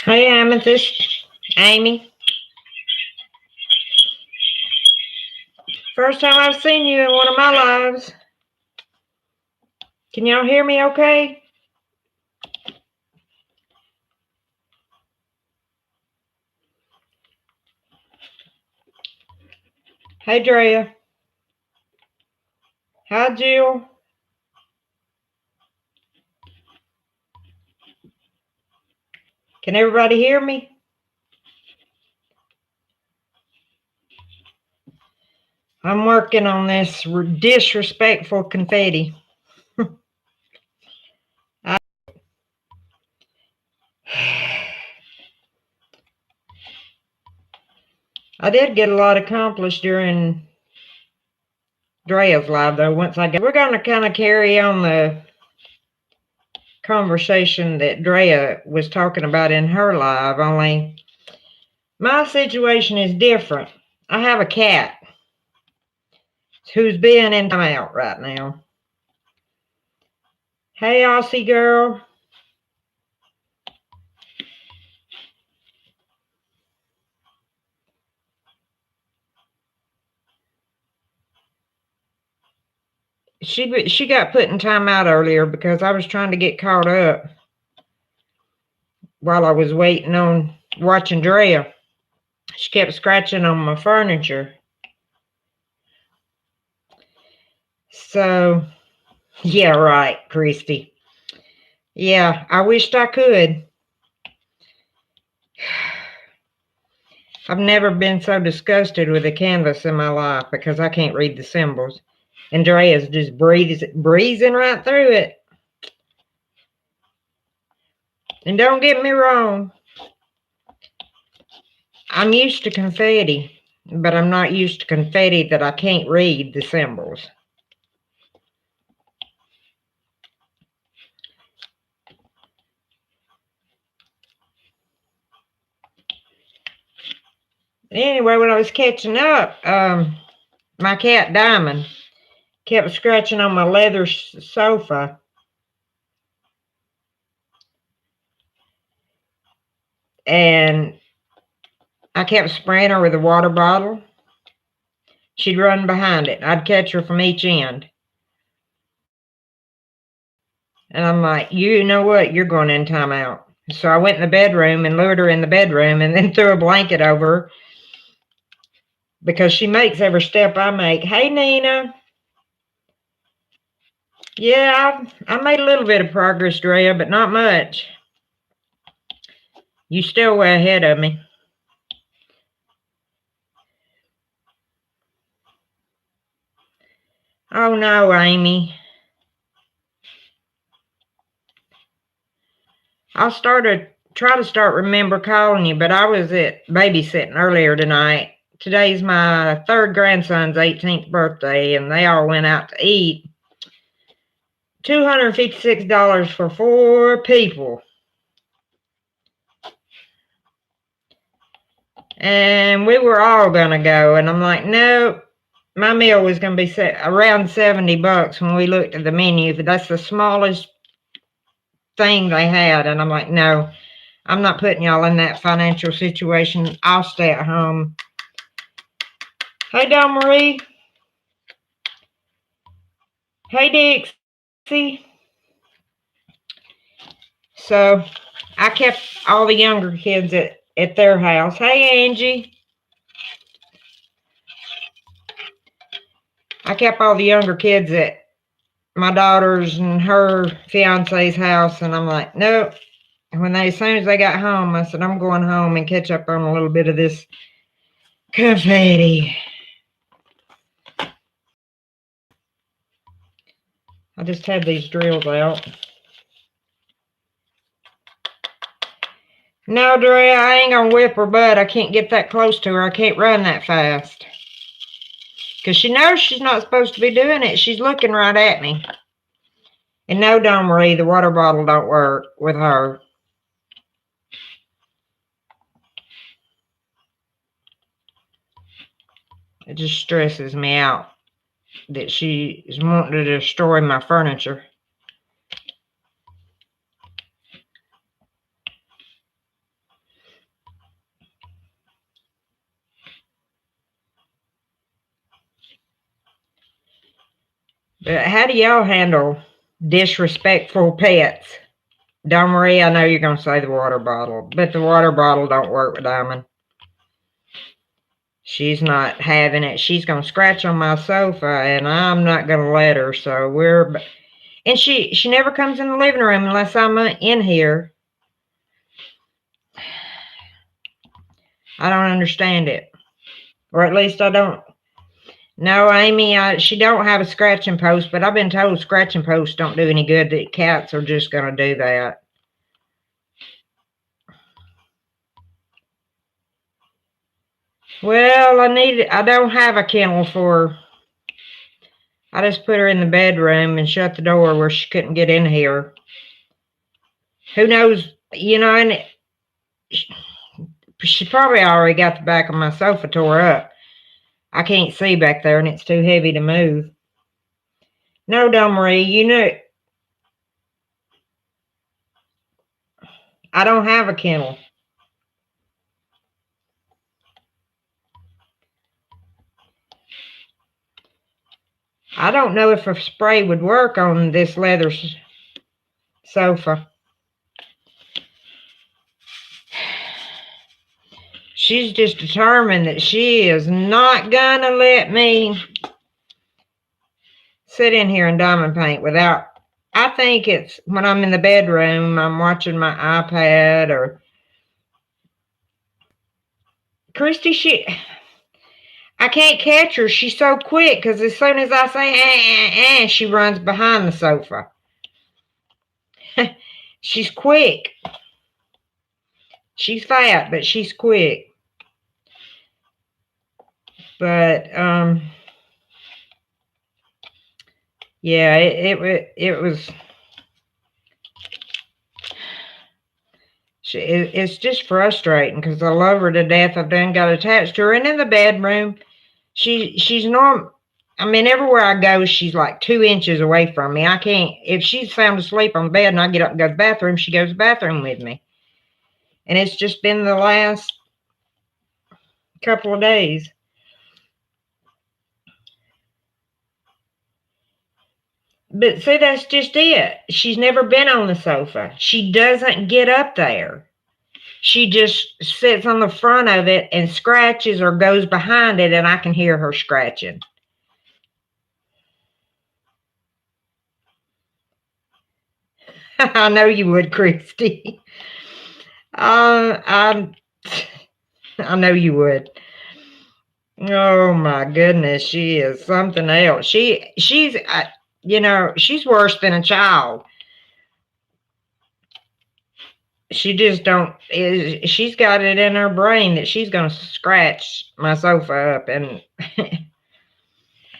Hey, Amethyst. Amy. First time I've seen you in one of my lives. Can y'all hear me okay? Hey, Draya. Hi, Jill. Can everybody hear me? I'm working on this disrespectful confetti. I did get a lot accomplished during Draya's live, though. We're going to kind of carry on the conversation that Draya was talking about in her live, only my situation is different. I have a cat who's being in timeout right now. Hey, Aussie girl. She got put in timeout earlier because I was trying to get caught up while I was waiting on watching Draya. She kept scratching on my furniture. So, yeah, right, Christy. Yeah, I wished I could. I've never been so disgusted with a canvas in my life because I can't read the symbols. And Draya's just breezing right through it. And don't get me wrong, I'm used to confetti, but I'm not used to confetti that I can't read the symbols. Anyway, when I was catching up, my cat Diamond kept scratching on my leather sofa. And I kept spraying her with a water bottle. She'd run behind it. I'd catch her from each end. And I'm like, you know what? You're going in timeout. So I went in the bedroom and lured her in the bedroom and then threw a blanket over her because she makes every step I make. Hey, Nina. Yeah, I made a little bit of progress, Draya, but not much. You still way ahead of me. Oh, no, Amy. I'll try to start remember calling you, but I was at babysitting earlier tonight. Today's my third grandson's 18th birthday, and they all went out to eat. $256 for 4 people. And we were all gonna go, and I'm like, no, my meal was gonna be around $70 when we looked at the menu. That's the smallest thing they had, and I'm like, no, I'm not putting y'all in that financial situation. I'll stay at home. Hey, Don Marie. Hey, Dixie. So I kept all the younger kids at their house. Hey, Angie. I kept all the younger kids at my daughter's and her fiance's house, and I'm like, nope. As soon as they got home, I said, I'm going home and catch up on a little bit of this confetti. I just had these drills out. No, Draya, I ain't gonna whip her butt. I can't get that close to her. I can't run that fast. Because she knows she's not supposed to be doing it. She's looking right at me. And no, Don Marie, the water bottle don't work with her. It just stresses me out that she is wanting to destroy my furniture. But how do y'all handle disrespectful pets? Don Marie, I know you're going to say the water bottle, but the water bottle don't work with Diamond. She's not having it. She's going to scratch on my sofa, and I'm not going to let her. So and she never comes in the living room unless I'm in here. I don't understand it. Or at least I don't. No, Amy, she don't have a scratching post, but I've been told scratching posts don't do any good, that cats are just going to do that. Well, I don't have a kennel for her. I just put her in the bedroom and shut the door where she couldn't get in here. Who knows, and she probably already got the back of my sofa tore up. I can't see back there and it's too heavy to move. No, Don Marie, I don't have a kennel. I don't know if a spray would work on this leather sofa. She's just determined that she is not gonna let me sit in here and diamond paint without. I think it's when I'm in the bedroom, I'm watching my iPad or Christy. I can't catch her. She's so quick because as soon as I say she runs behind the sofa. She's quick. She's fat, but she's quick. But yeah, it was. It's just frustrating because I love her to death. I've done got attached to her, and in the bedroom, she's normal. I mean, everywhere I go, she's like 2 inches away from me. I can't. If she's sound asleep on the bed and I get up and go to the bathroom, she goes to the bathroom with me. And it's just been the last couple of days. But see, that's just it. She's never been on the sofa. She doesn't get up there. She just sits on the front of it and scratches or goes behind it, and I can hear her scratching. I know you would, Christy. I know you would. Oh my goodness, she is something else. She's she's worse than a child. She just don't. She's got it in her brain that she's gonna scratch my sofa up, and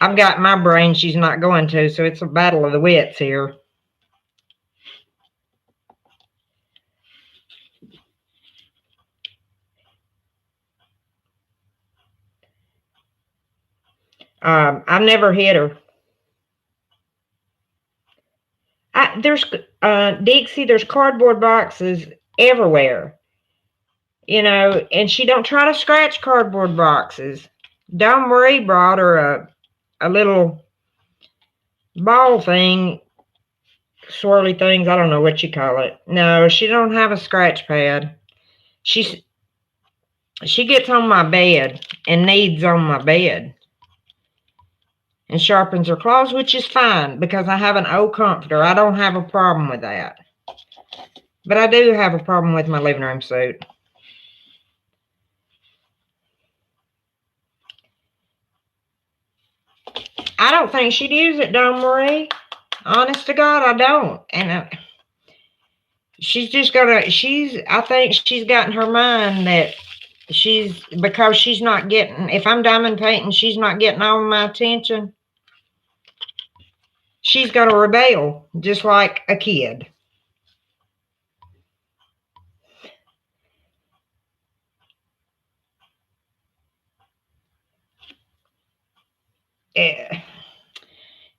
I've got my brain she's not going to. So it's a battle of the wits here. I've never hit her. There's Dixie. There's cardboard boxes everywhere, and she don't try to scratch cardboard boxes. Don Marie brought her a little ball thing, swirly things. I don't know what you call it. No, she don't have a scratch pad. She gets on my bed and kneads on my bed and sharpens her claws, which is fine because I have an old comforter. I don't have a problem with that. But I do have a problem with my living room suit. I don't think she'd use it, Don Marie. Honest to God, I don't. And she's just gonna, I think she's got in her mind that because she's not getting, if I'm diamond painting, she's not getting all my attention. She's gonna rebel just like a kid.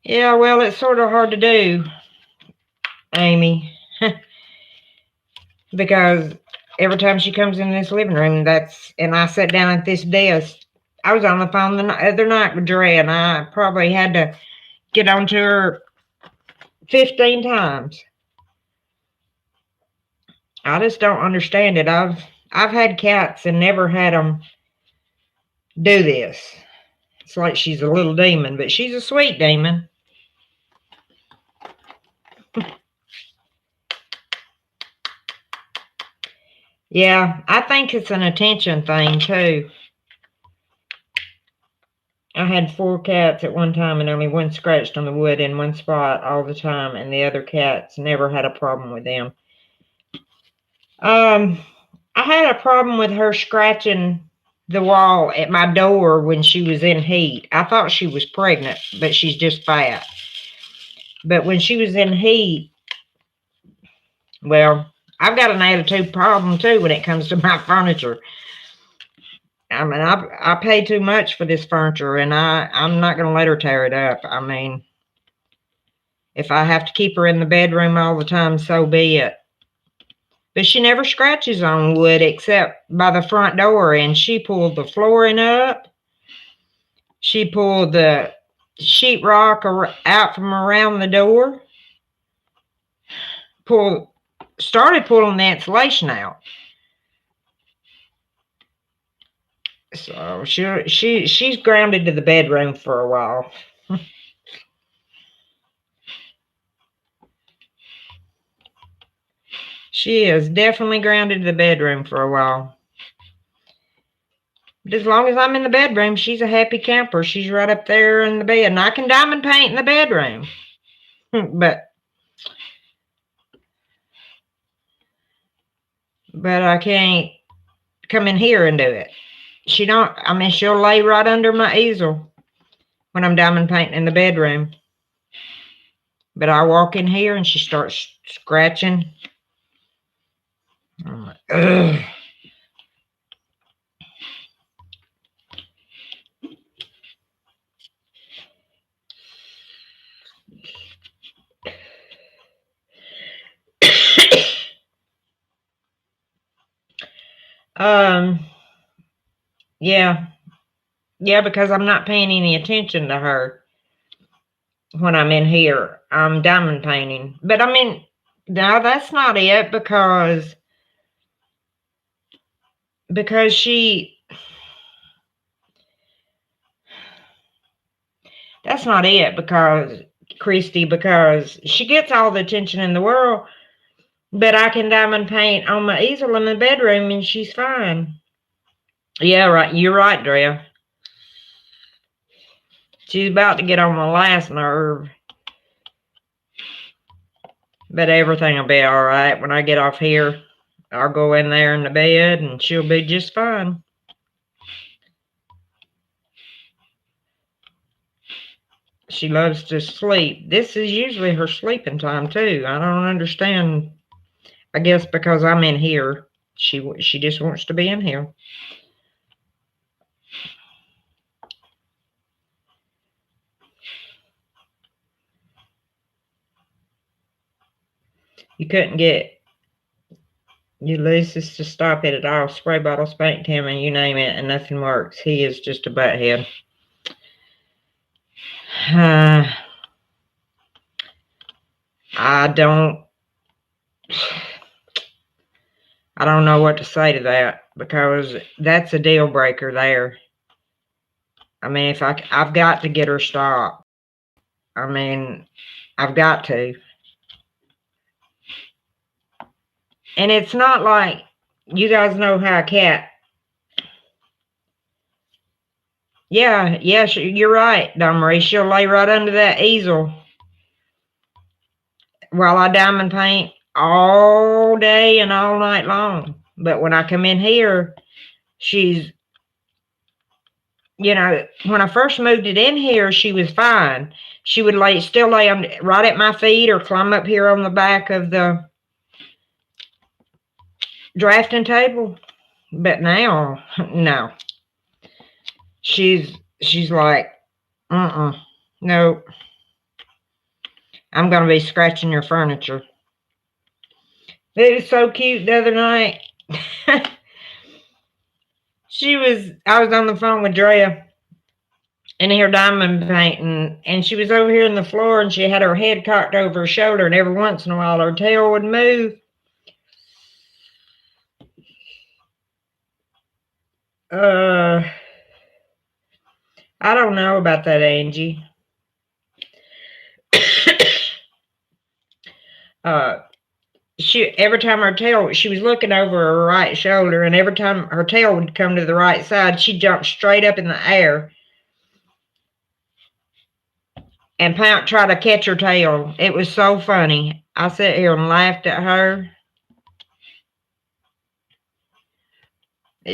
Yeah, well, it's sort of hard to do, Amy, because every time she comes in this living room, and I sat down at this desk. I was on the phone the other night with Draya, and I probably had to get onto her 15 times. I just don't understand it. I've had cats and never had them do this. It's like she's a little demon, but she's a sweet demon. Yeah, I think it's an attention thing too. I had 4 cats at one time and only one scratched on the wood in one spot all the time, and the other cats never had a problem with them. I had a problem with her scratching the wall at my door when she was in heat. I thought she was pregnant, but she's just fat. But when she was in heat, well, I've got an attitude problem too when it comes to my furniture. I mean, I pay too much for this furniture, and I'm not going to let her tear it up. I mean, if I have to keep her in the bedroom all the time, so be it. But she never scratches on wood except by the front door, and she pulled the flooring up. She pulled the sheetrock out from around the door. Started pulling the insulation out. So she's grounded to the bedroom for a while. She is definitely grounded to the bedroom for a while. But as long as I'm in the bedroom, she's a happy camper. She's right up there in the bed. And I can diamond paint in the bedroom. But I can't come in here and do it. She'll lay right under my easel when I'm diamond painting in the bedroom. But I walk in here and she starts scratching. I'm like, ugh. Yeah, because I'm not paying any attention to her when I'm in here. I'm diamond painting. But I mean, no, that's not it because that's not it because Christy, because she gets all the attention in the world, but I can diamond paint on my easel in the bedroom and she's fine. Yeah, right. You're right, Draya. She's about to get on my last nerve. But everything will be all right. When I get off here, I'll go in there in the bed and she'll be just fine. She loves to sleep. This is usually her sleeping time too. I don't understand. I guess because I'm in here, she just wants to be in here. You couldn't get Ulysses to stop it at all. Spray bottle spanked him and you name it and nothing works. He is just a butthead. I don't know what to say to that because that's a deal breaker there. I mean, if I've got to get her stopped. I mean, I've got to. And it's not like you guys know how a cat. Yeah, you're right, Don Marie. She'll lay right under that easel while I diamond paint all day and all night long. But when I come in here, she's, when I first moved it in here, she was fine. She would still lay right at my feet or climb up here on the back of the drafting table. But now, no. She's like, no. I'm going to be scratching your furniture. It was so cute the other night. I was on the phone with Draya, in here diamond painting, and she was over here on the floor, and she had her head cocked over her shoulder, and every once in a while her tail would move. I don't know about that, Angie. uh, she every time her tail, she was looking over her right shoulder, and every time her tail would come to the right side, she'd jump straight up in the air and try to catch her tail. It was so funny. I sat here and laughed at her.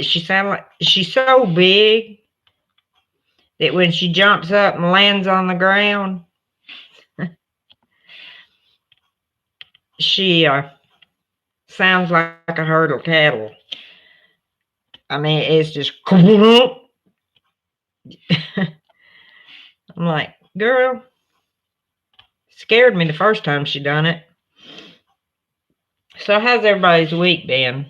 She sounded like she's so big that when she jumps up and lands on the ground, she sounds like a herd of cattle. I mean, it's just. I'm like, girl, scared me the first time she done it. So how's everybody's week been?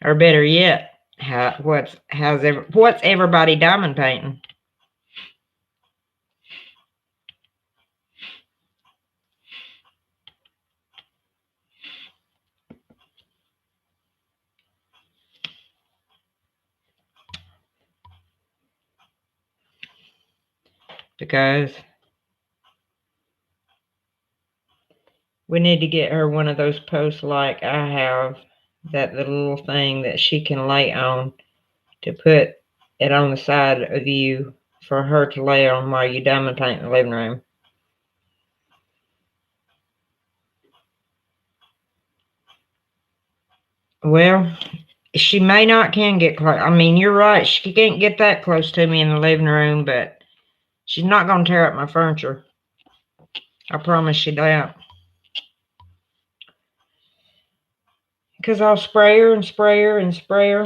Or better yet, what's everybody diamond painting? Because we need to get her one of those posts like I have, that the little thing that she can lay on, to put it on the side of you for her to lay on while you diamond paint in the living room. Well, she may not can get close. I mean, you're right. She can't get that close to me in the living room, but she's not going to tear up my furniture. I promise you that. Because I'll spray her and spray her and spray her.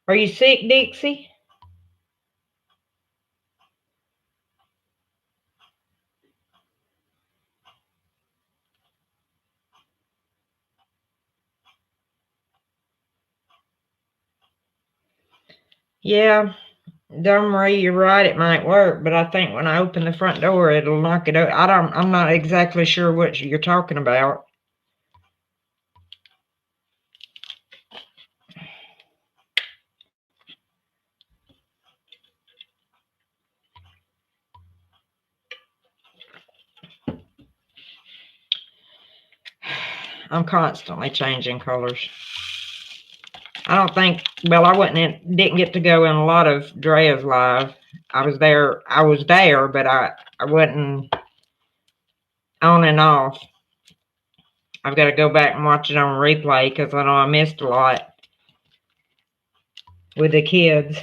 Are you sick, Dixie? Yeah, Don Marie, you're right. It might work, but I think when I open the front door, it'll knock it over. I'm not exactly sure what you're talking about. I'm constantly changing colors. I don't think. Well, didn't get to go in a lot of Draya's live. I was there, but I wasn't on and off. I've got to go back and watch it on replay because I know I missed a lot with the kids.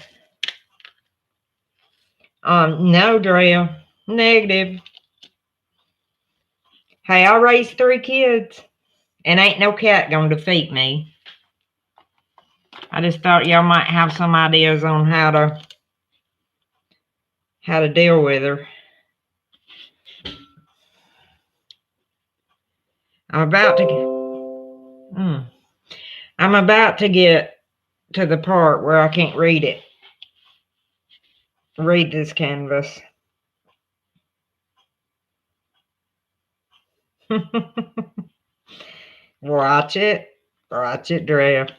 No, Draya. Negative. Hey, I raised 3 kids, and ain't no cat gonna defeat me. I just thought y'all might have some ideas on how to deal with her. I'm about to get to the part where I can't read it. Read this canvas. Watch it. Watch it, Draya.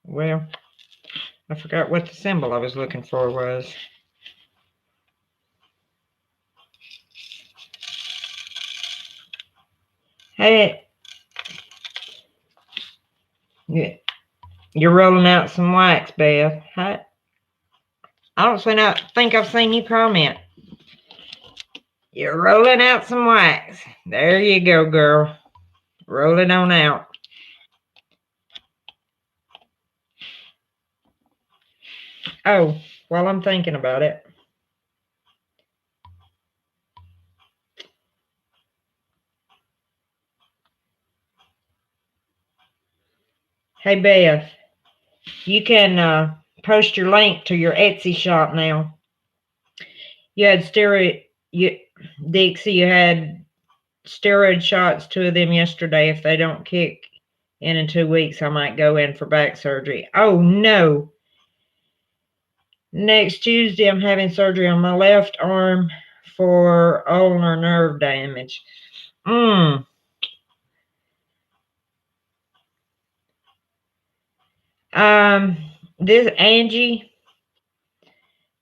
Well, I forgot what the symbol I was looking for was. Hey, you're rolling out some wax, Beth. I don't think I've seen you comment. You're rolling out some wax. There you go, girl. Roll it on out. Oh, while I'm thinking about it, Hey, Beth, you can post your link to your Etsy shop now. You had Dixie, you had steroid shots, 2 of them yesterday. If they don't kick in 2 weeks, I might go in for back surgery. Oh, no. Next Tuesday, I'm having surgery on my left arm for ulnar nerve damage. This Angie,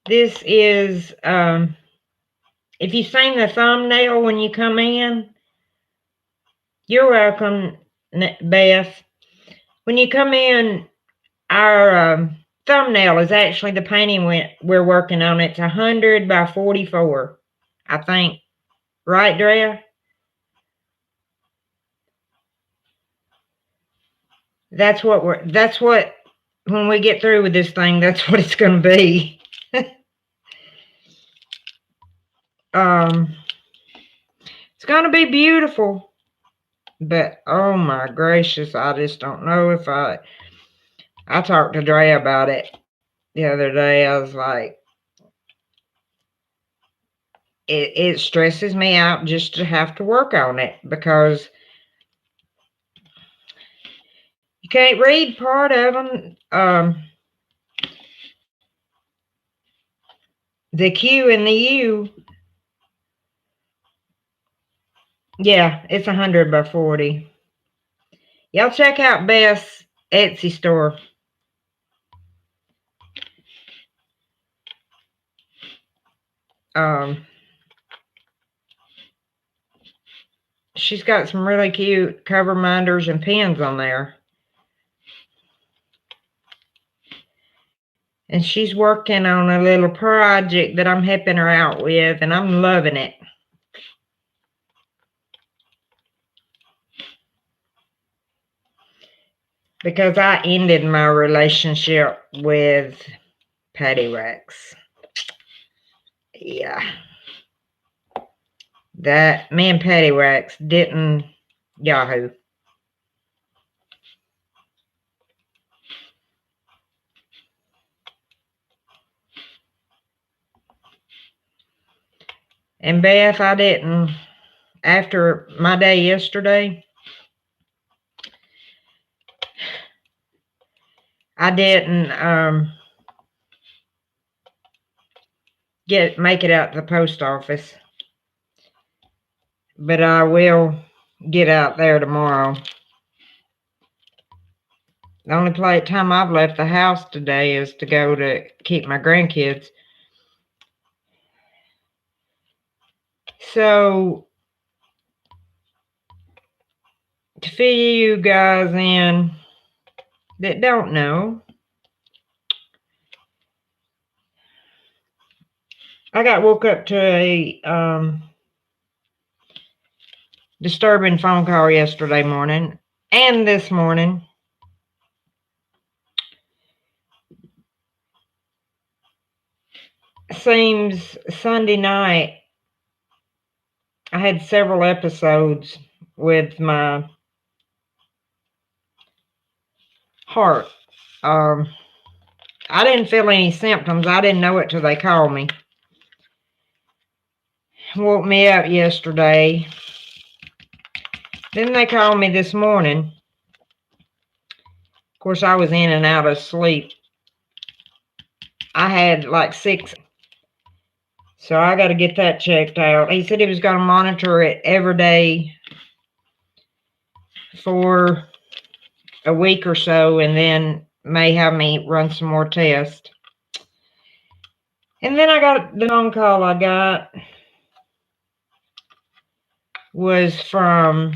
this is if you've seen the thumbnail when you come in, you're welcome, Beth. When you come in, our thumbnail is actually the painting we're working on. It's 100 by 44, I think. Right, Draya? That's what when we get through with this thing, that's what it's going to be. It's going to be beautiful, but oh my gracious, I just don't know if I talked to Draya about it the other day. I was like, it stresses me out just to have to work on it, because you can't read part of them. The Q and the U. Yeah, it's 100 by 40. Y'all check out Beth's Etsy store. She's got some really cute cover minders and pens on there. And she's working on a little project that I'm helping her out with, and I'm loving it. Because I ended my relationship with Patty Rex. Yeah. That me and Patty Rex didn't Yahoo. And Beth, I didn't, after my day yesterday, I didn't make it out to the post office. But I will get out there tomorrow. The only time I've left the house today is to go to keep my grandkids. So, to fill you guys in that don't know, I got woke up to a disturbing phone call yesterday morning and this morning. Seems Sunday night I had several episodes with my heart. I didn't feel any symptoms. I didn't know it till they called me. Woke me up yesterday. Then they called me this morning. Of course, I was in and out of sleep. I had like 6. So I got to get that checked out. He said he was going to monitor it every day for a week or so, and then may have me run some more tests. And then I got the phone call I got was from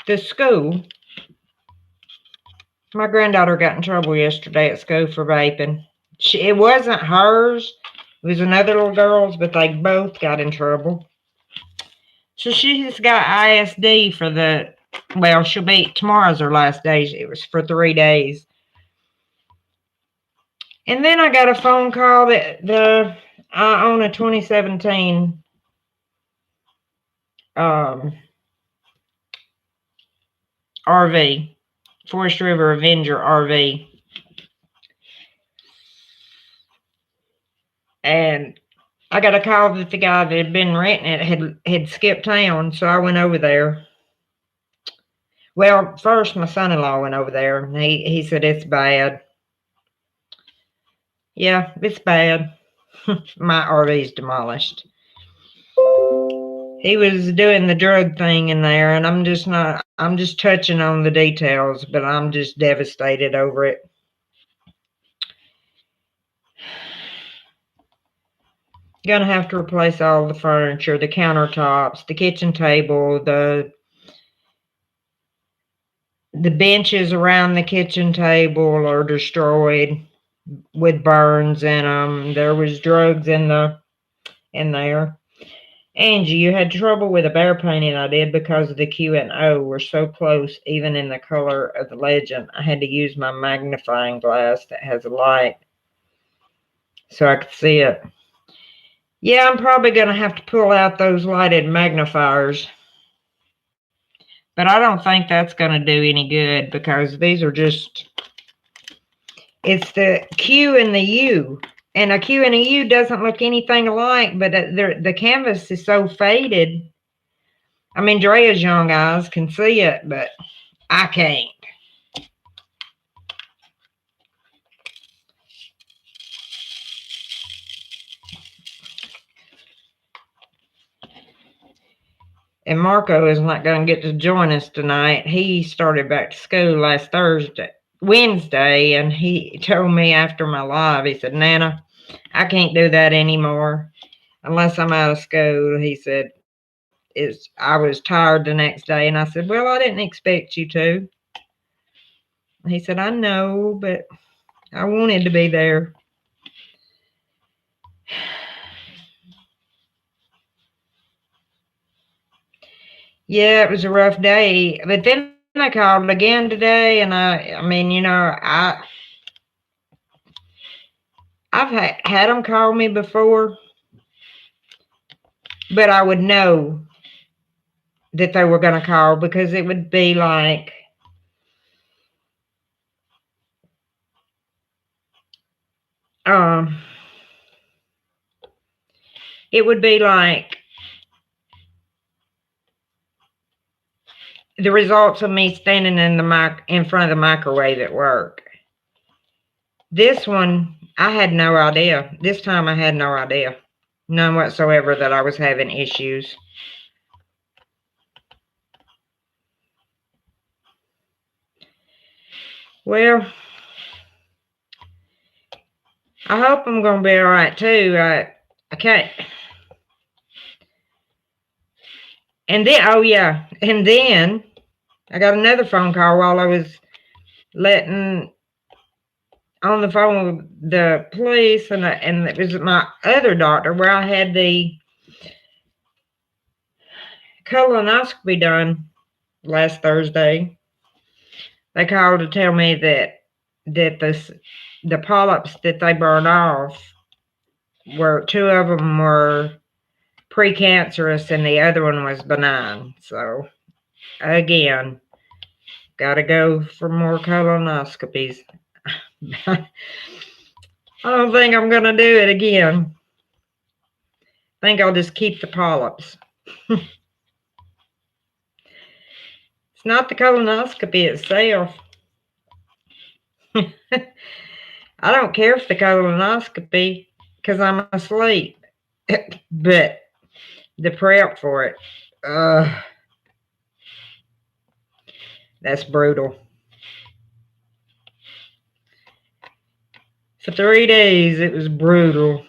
the school. My granddaughter got in trouble yesterday at school for vaping. It wasn't hers. It was another little girl's, but they both got in trouble. So she's got ISD for tomorrow's her last day. It was for 3 days. And then I got a phone call that I own a 2017 RV. Forest River Avenger RV. And I got a call that the guy that had been renting it had skipped town, so I went over there. Well, first my son-in-law went over there, and he said it's bad. Yeah, it's bad. My RV's demolished. He was doing the drug thing in there, and I'm just touching on the details, but I'm just devastated over it. Gonna have to replace all the furniture, the countertops, the kitchen table, the benches around the kitchen table are destroyed with burns in them. There was drugs in there. Angie, you had trouble with a bear painting I did because the Q and O were so close, even in the color of the legend. I had to use my magnifying glass that has a light so I could see it. Yeah, I'm probably going to have to pull out those lighted magnifiers. But I don't think that's going to do any good because these are just... It's the Q and the U. And a Q and a U doesn't look anything alike, but the canvas is so faded. I mean, Draya's young eyes can see it, but I can't. And Marco is not going to get to join us tonight. He started back to school last Wednesday, and he told me after my live, he said, Nana, I can't do that anymore unless I'm out of school. He said, I was tired the next day, and I said, well, I didn't expect you to. He said, I know, but I wanted to be there. Yeah, it was a rough day, but then I called again today, and I mean, you know, I've had them call me before, but I would know that they were going to call because it would be like, it would be like the results of me standing in front of the microwave at work. This one, I had no idea. This time I had no idea. None whatsoever that I was having issues. Well, I hope I'm going to be all right too. I can't. And then, oh yeah, and then I got another phone call while I was on the phone with the police, and it was my other doctor where I had the colonoscopy done last Thursday. They called to tell me that the polyps that they burned off two of them were precancerous and the other one was benign. So again, gotta go for more colonoscopies. I don't think I'm gonna do it again. I think I'll just keep the polyps. It's not the colonoscopy itself. I don't care if the colonoscopy, because I'm asleep. But the prep for it, that's brutal. For 3 days, it was brutal.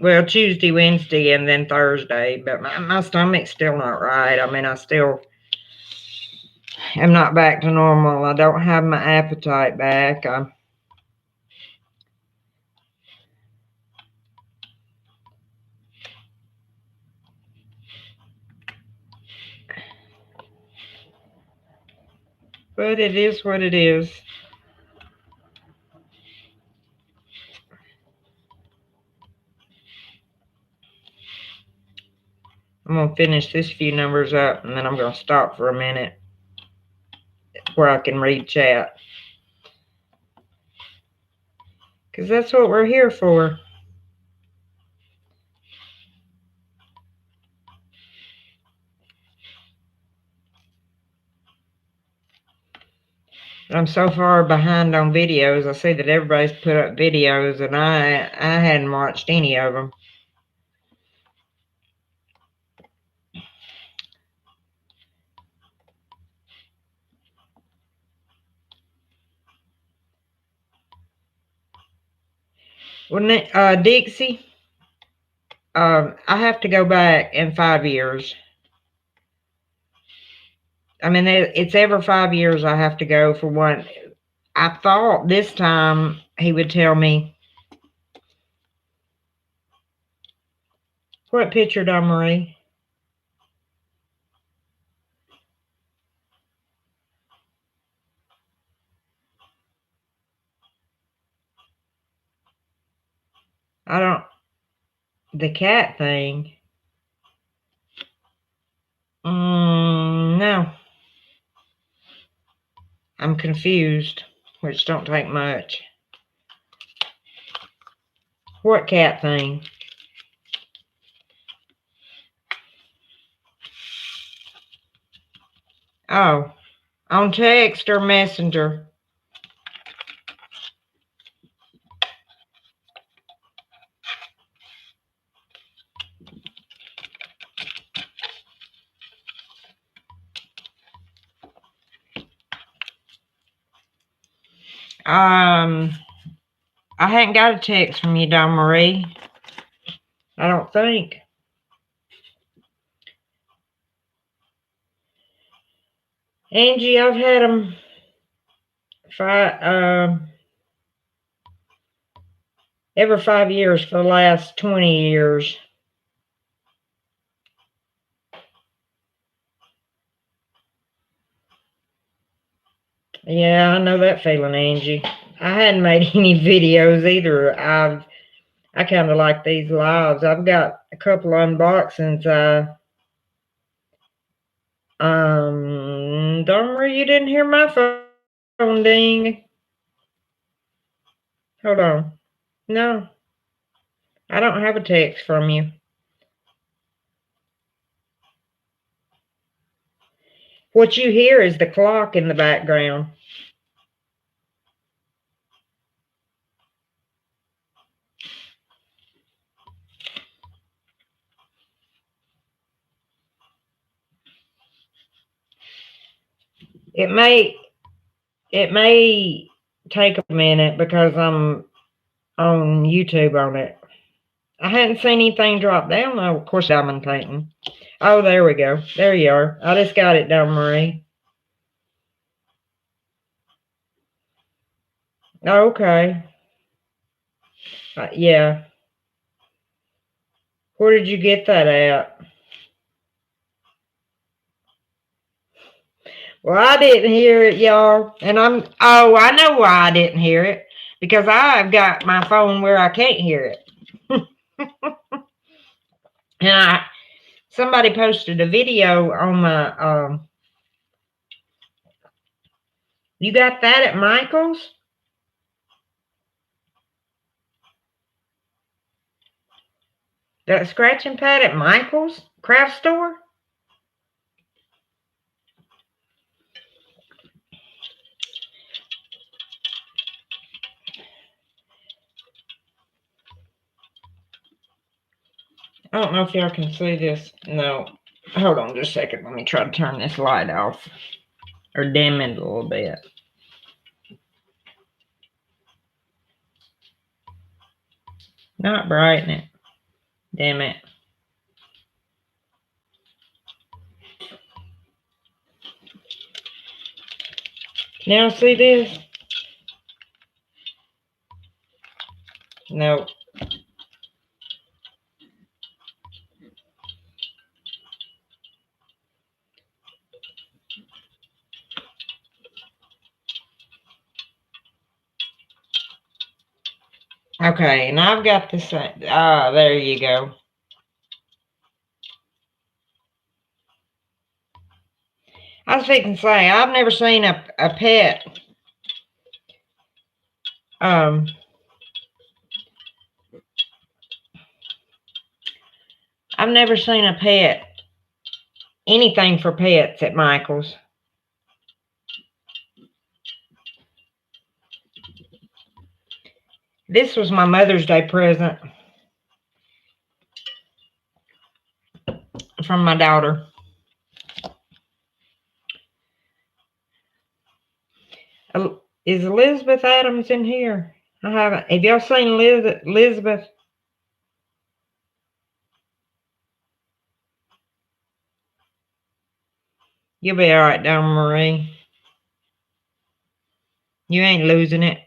Well, Tuesday, Wednesday, and then Thursday. But my stomach's still not right. I mean, I still am not back to normal. I don't have my appetite back. But it is what it is. I'm going to finish this few numbers up, and then I'm going to stop for a minute. where I can read chat. Because that's what we're here for. I'm so far behind on videos. I see that everybody's put up videos, and I hadn't watched any of them. Well, Dixie, I have to go back in 5 years. I mean, it's every 5 years I have to go for one. I thought this time he would tell me. What picture, Don Marie? I don't. The cat thing. No. I'm confused, which don't take much. What cat thing? Oh, on text or messenger? I hadn't got a text from you, Don Marie. I don't think. Angie, I've had them every 5 years for the last 20 years. Yeah, I know that feeling, Angie. I hadn't made any videos either. I kind of like these lives. I've got a couple unboxings. Don't worry, you didn't hear my phone ding. Hold on. No, I don't have a text from you. What you hear is the clock in the background. It may take a minute because I'm on YouTube on it. I hadn't seen anything drop down though. Of course, diamond painting. Oh, there we go. There you are. I just got it down, Marie. Okay. Yeah. Where did you get that at? Well, I didn't hear it, y'all. And I know why I didn't hear it. Because I've got my phone where I can't hear it. And somebody posted a video on my, you got that at Michael's? That scratching pad at Michael's craft store? I don't know if y'all can see this. No. Hold on just a second. Let me try to turn this light off. Or dim it a little bit. Not brighten it. Dim it. Now see this? No. Okay, and I've got this. There you go. I was thinking to say, I've never seen a pet. I've never seen a pet, anything for pets at Michael's. This was my Mother's Day present from my daughter. Is Elizabeth Adams in here? I haven't. Have y'all seen Elizabeth? You'll be all right, Donna Marie. You ain't losing it.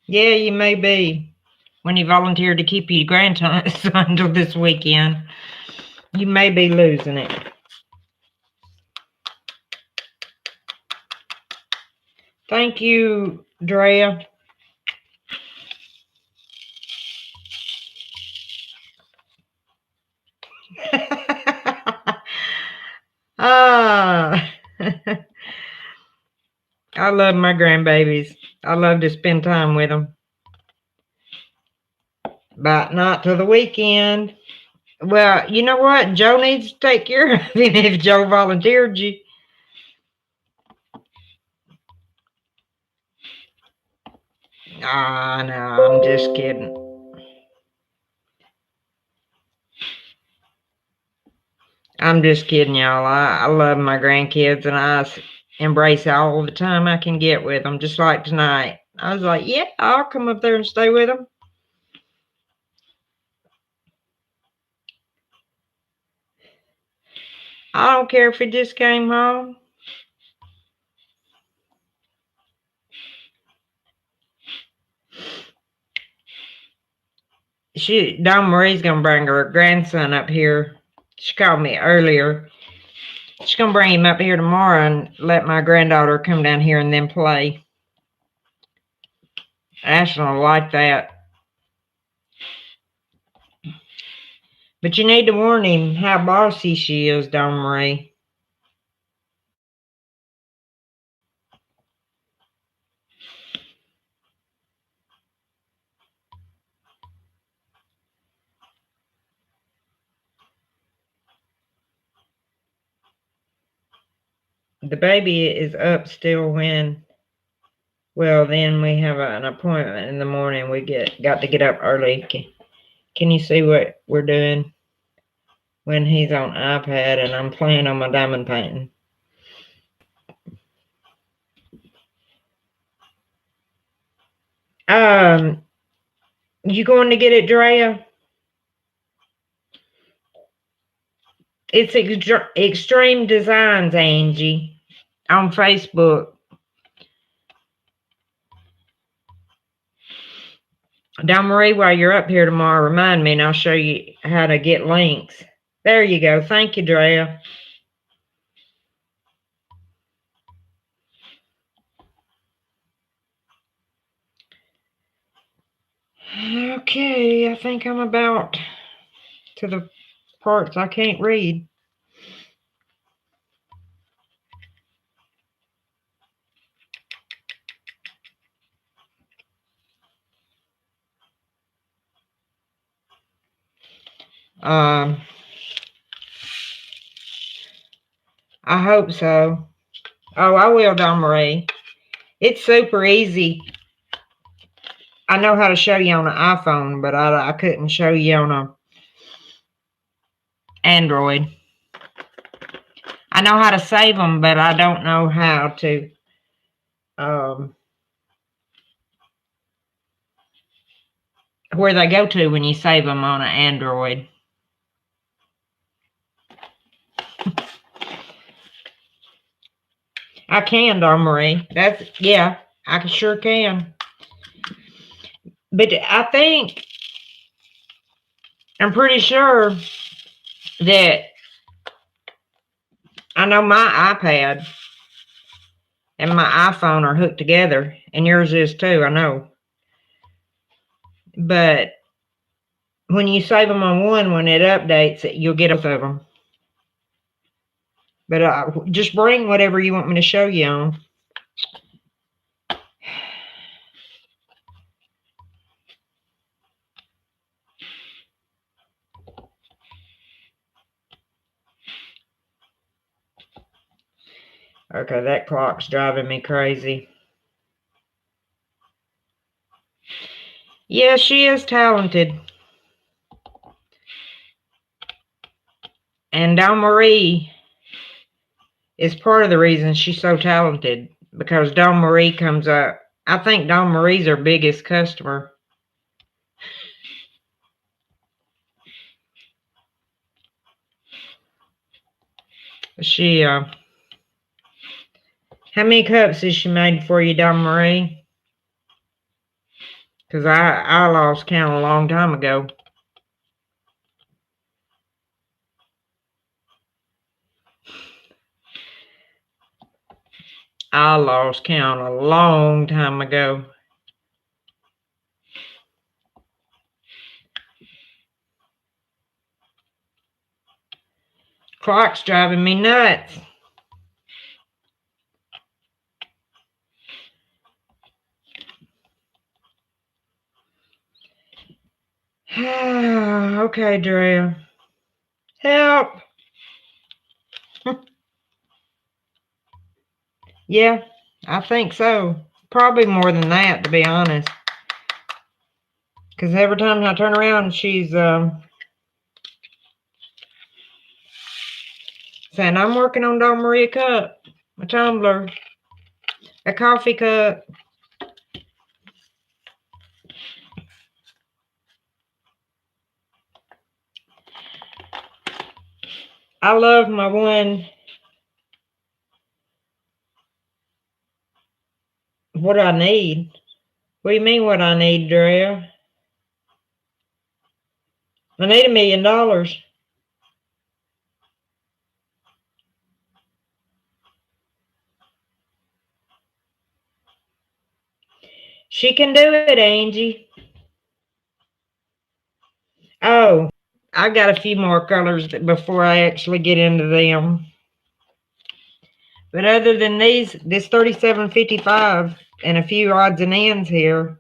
Yeah, you may be. When you volunteered to keep your grandson until this weekend, you may be losing it. Thank you, Draya. Ah, I love my grandbabies. I love to spend time with them. But not till the weekend. Well, you know what? Joe needs to take care of him if Joe volunteered you. Ah, no, I'm just kidding. I'm just kidding, y'all. I love my grandkids, and I embrace all the time I can get with them, just like tonight. I was like, yeah, I'll come up there and stay with them. I don't care if he just came home. Dawn Marie's gonna bring her grandson up here. She called me earlier. She's gonna bring him up here tomorrow and let my granddaughter come down here and then play. Ashton will like that. But you need to warn him how bossy she is, Dawn Marie. The baby is up still when, well, then we have an appointment in the morning. We got to get up early. Can you see what we're doing? When he's on iPad and I'm playing on my diamond painting. You going to get it, Draya? It's Extreme Designs, Angie, on Facebook. Dawn Marie, while you're up here tomorrow, remind me and I'll show you how to get links. There you go. Thank you, Draya. Okay, I think I'm about to the parts I can't read. I hope so. Oh, I will, Dawn Marie. It's super easy. I know how to show you on an iPhone, but I couldn't show you on a Android. I know how to save them, but I don't know how to where they go to when you save them on an Android. I can, Dawn Marie. Yeah, I sure can. But I'm pretty sure that I know my iPad and my iPhone are hooked together, and yours is too, I know. But when you save them on one, when it updates it, you'll get both of them. But just bring whatever you want me to show you on. Okay, that clock's driving me crazy. Yeah, she is talented. And Dawn Marie is part of the reason she's so talented, because Dawn Marie comes up. I think Dawn Marie's our biggest customer. She, how many cups has she made for you, Dawn Marie? Because I lost count a long time ago. I lost count a long time ago. Clock's driving me nuts. Okay, Draya. Help. Yeah, I think so. Probably more than that, to be honest. Because every time I turn around, she's saying, I'm working on Dawn Marie a cup, a tumbler, a coffee cup. I love my one. What I need? What do you mean what I need, Draya? I need $1 million. She can do it, Angie. Oh, I got a few more colors before I actually get into them. But other than this 3755 and a few odds and ends here,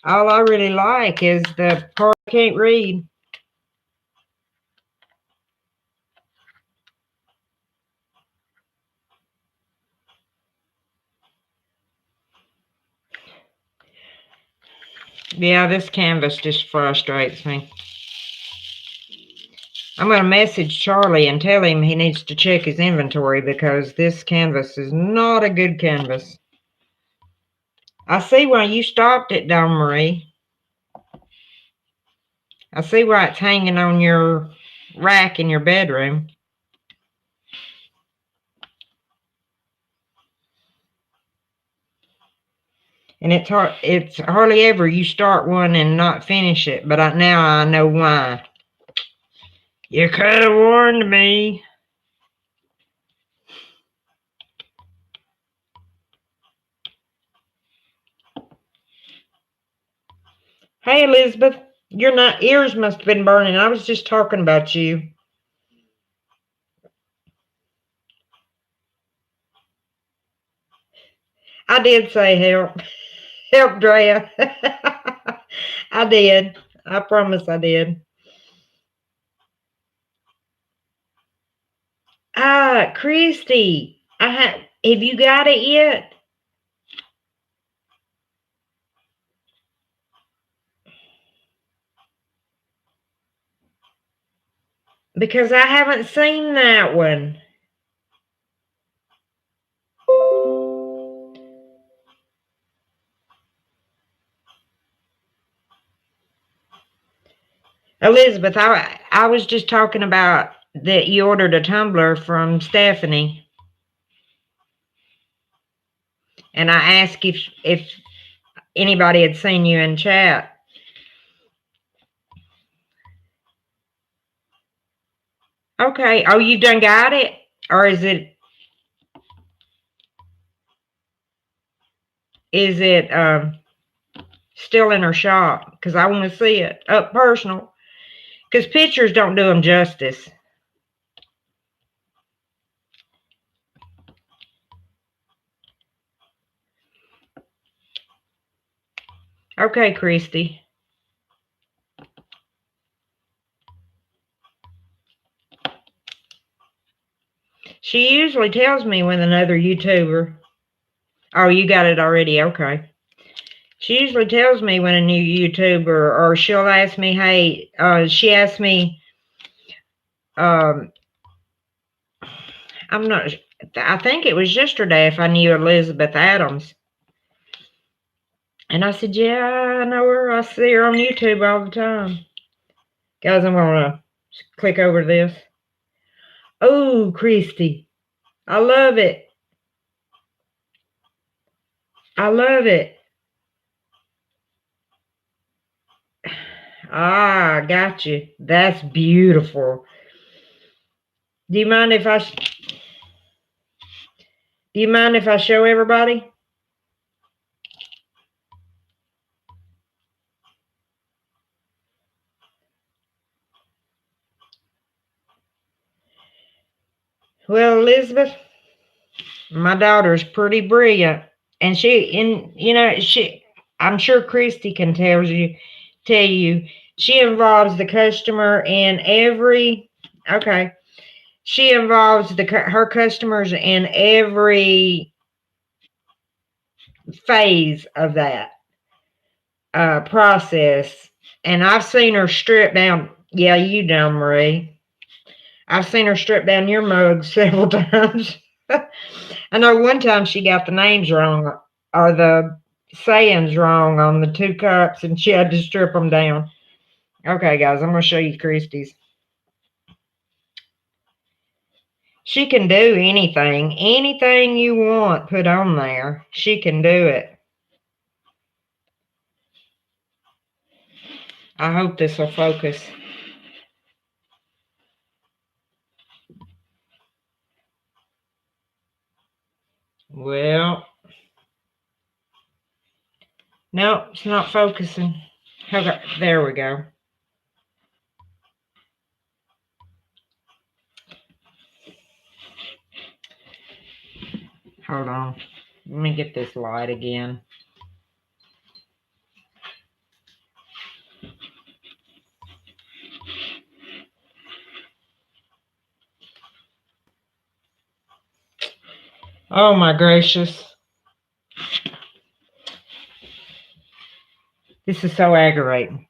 all I really like is the part I can't read. Yeah, this canvas just frustrates me. I'm going to message Charlie and tell him he needs to check his inventory, because this canvas is not a good canvas. I see why you stopped it, Dawn Marie. I see why it's hanging on your rack in your bedroom. And it's hardly ever you start one and not finish it, but now I know why. You could have warned me. Hey, Elizabeth, your ears must have been burning. I was just talking about you. I did say help. Help, Draya. I did. I promise I did. Christy, have you got it yet? Because I haven't seen that one. Elizabeth, I was just talking about that you ordered a tumbler from Stephanie. And I asked if anybody had seen you in chat. Okay. Oh, you done got it? Or is it still in her shop because I want to see it up personal. Because pictures don't do them justice. Okay, Christy. She usually tells me when another YouTuber. Oh, you got it already. Okay. She usually tells me when a new YouTuber, or she'll ask me, hey, she asked me, um, I'm not, I think it was yesterday if I knew Elizabeth Adams. And I said, yeah, I know her. I see her on YouTube all the time. Guys, I'm going to click over this. Oh, Christy. I love it. I love it. Ah, got you. That's beautiful. Do you mind if I show everybody? Well, Elizabeth, my daughter's pretty brilliant, and I'm sure Christy can tell you, she involves the customer in every. Okay, she involves her customers in every phase of that process, and I've seen her strip down. Yeah, you know, Marie. I've seen her strip down your mug several times. I know one time she got the names wrong or the sayings wrong on the 2 cups and she had to strip them down. Okay, guys, I'm going to show you Christy's. She can do anything. Anything you want put on there, she can do it. I hope this will focus. Well, no, it's not focusing. Okay, there we go. Hold on. Let me get this light again. Oh my gracious. This is so aggravating.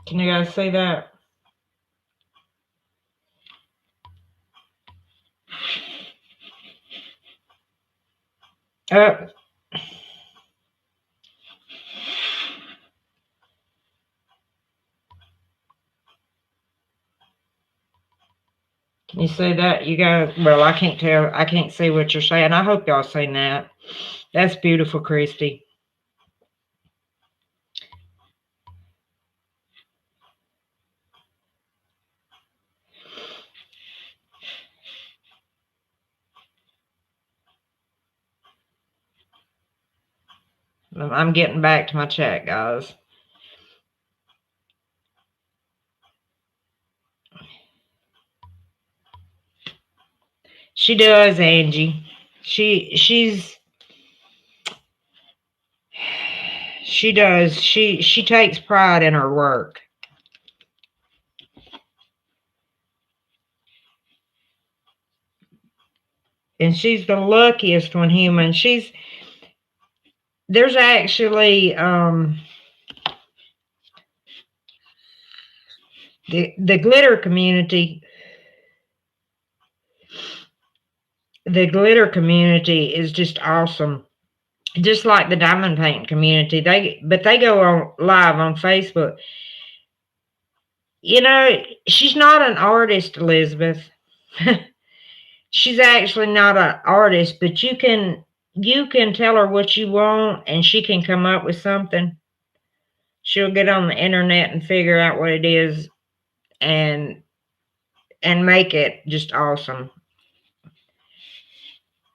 Can you guys see that? Oh. Can you see that? You guys, well, I can't tell. I can't see what you're saying. I hope y'all seen that. That's beautiful, Christy. I'm getting back to my chat, guys. She does, Angie. She does. She takes pride in her work. And she's the luckiest one human. There's actually the glitter community. The glitter community is just awesome. Just like the diamond painting community. They go on live on Facebook. You know, she's not an artist, Elizabeth. She's actually not an artist, but you can tell her what you want and she can come up with something. She'll get on the internet and figure out what it is. and make it just awesome.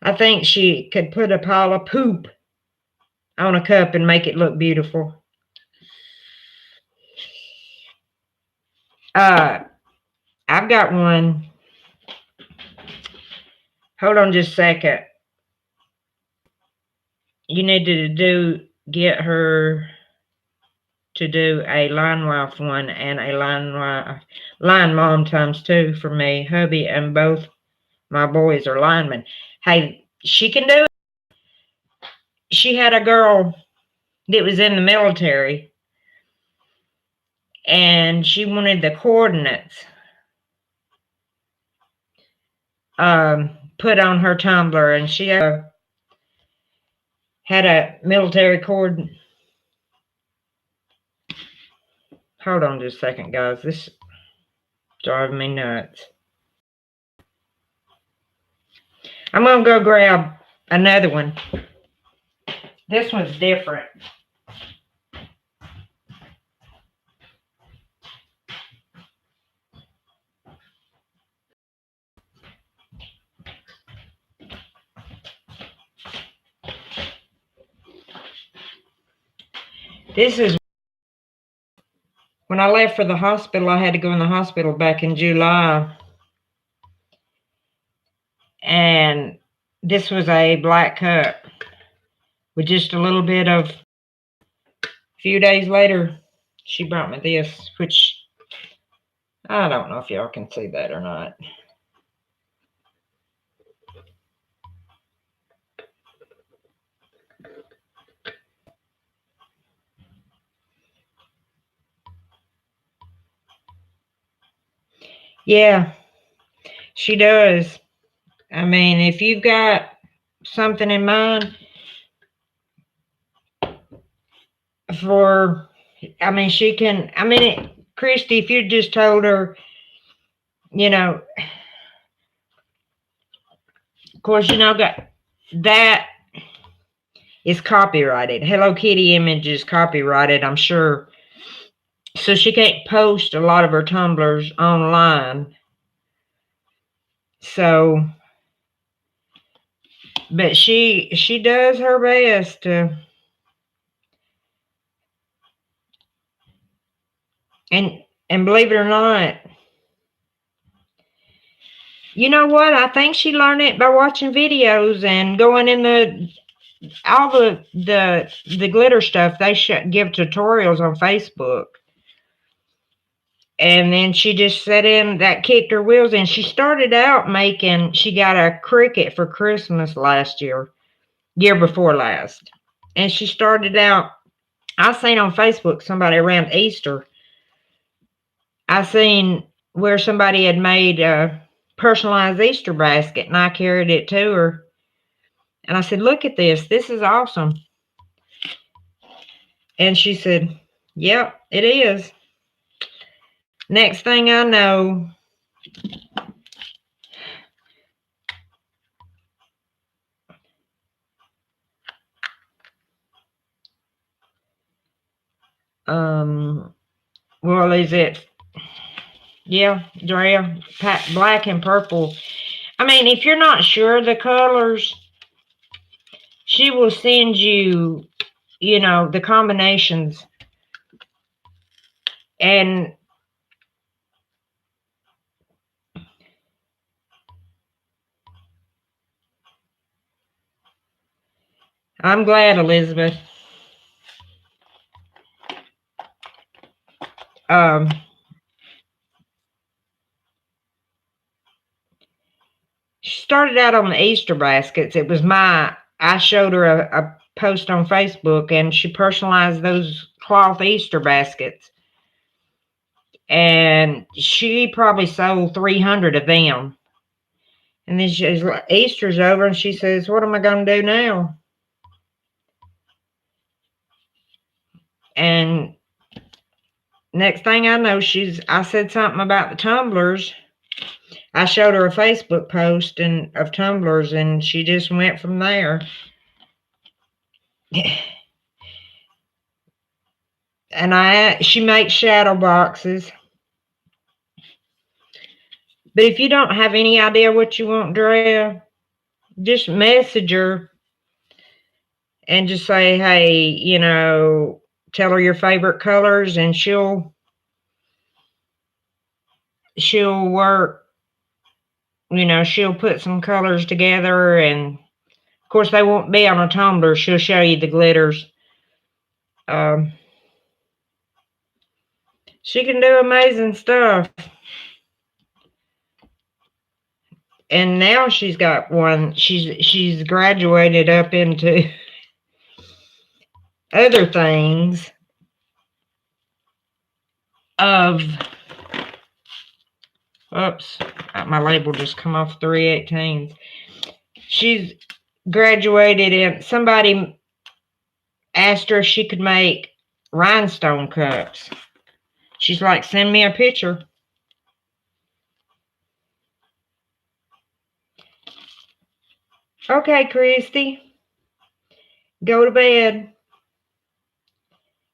I think she could put a pile of poop on a cup and make it look beautiful. I've got one. Hold on just a second. You need to get her to do a line wife one and a line mom ×2 for me. Hubby and both my boys are linemen. Hey, she can do it. She had a girl that was in the military, and she wanted the coordinates put on her tumbler, and she had a military cord. Hold on just a second, guys. This is driving me nuts. I'm going to go grab another one. This one's different. This is when I left for the hospital. I had to go in the hospital back in July. And this was a black cup with just a little bit of. A few days later, she brought me this, which I don't know if y'all can see that or not. Yeah, she does. I mean, if you've got something in mind for, I mean, she can, I mean, Christy, if you just told her, you know, of course, you know, that is copyrighted. Hello Kitty image is copyrighted, I'm sure. So she can't post a lot of her tumblers online. So, but she does her best to, and believe it or not, you know what? I think she learned it by watching videos and going in all the glitter stuff. They give tutorials on Facebook. And then she just set in, that kicked her wheels in. She started out she got a cricket for Christmas last year before last. And she started out, I seen on Facebook somebody around Easter, I seen where somebody had made a personalized Easter basket, and I carried it to her. And I said, look at this. This is awesome. And she said, yep, it is. Next thing I know, well, is it? Yeah, Draya, black and purple. I mean, if you're not sure of the colors, she will send you, the combinations. And I'm glad, Elizabeth. She started out on the Easter baskets. It was I showed her a post on Facebook, and she personalized those cloth Easter baskets. And she probably sold 300 of them. And then Easter's over, and she says, what am I going to do now? And next thing I know, I said something about the tumblers. I showed her a Facebook post of tumblers, and she just went from there. And she makes shadow boxes. But if you don't have any idea what you want, Draya, just message her and just say, hey, tell her your favorite colors, and she'll work, she'll put some colors together, and of course they won't be on a tumbler. She'll show you the glitters. She can do amazing stuff. And now she's got one. She's graduated up into other things of, oops, my label just come off 318s. She's graduated in, somebody asked her if she could make rhinestone cups. She's like, send me a picture. Okay, Christy, go to bed,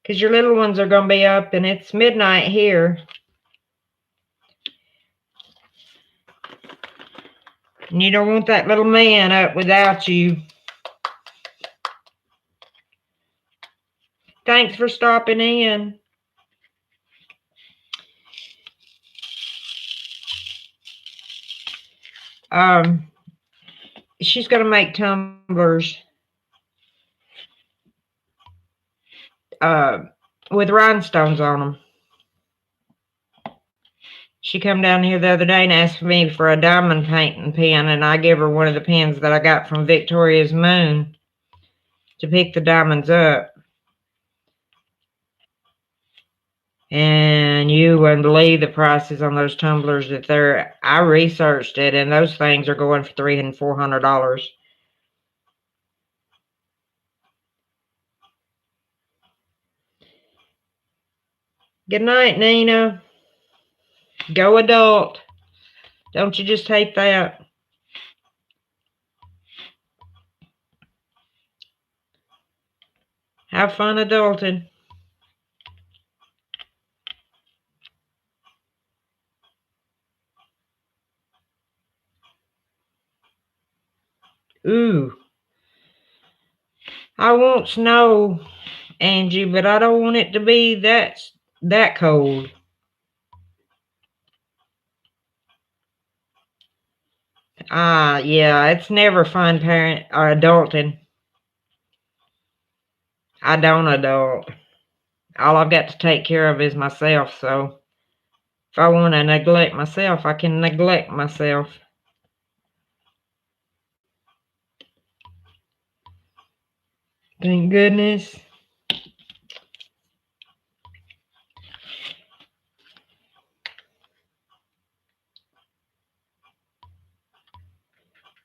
because your little ones are going to be up, and it's midnight here. And you don't want that little man up without you. Thanks for stopping in. She's going to make tumblers with rhinestones on them. She come down here the other day and asked me for a diamond painting pen, and I gave her one of the pens that I got from Victoria's Moon to pick the diamonds up. And you wouldn't believe the prices on those tumblers that they're. I researched it, and those things are going for $300 and $400. Good night, Nina. Go adult. Don't you just hate that? Have fun adulting. Ooh. I want snow, Angie, but I don't want it to be that cold. Yeah, it's never fun parent or adulting. I don't adult. All I've got to take care of is myself, so if I want to neglect myself, I can neglect myself. Thank goodness.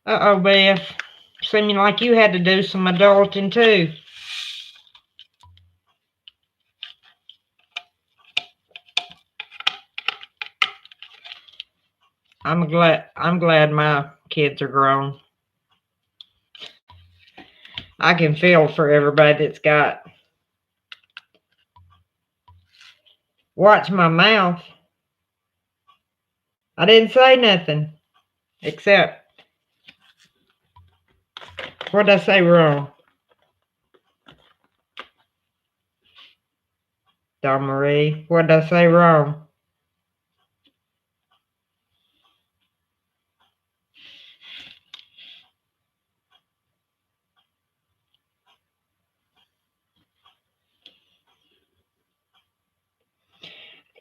Uh-oh, Beth. Seeming like you had to do some adulting too. I'm glad my kids are grown. I can feel for everybody that's got. Watch my mouth. I didn't say nothing. Except, what did I say wrong? Dawn Marie, what did I say wrong?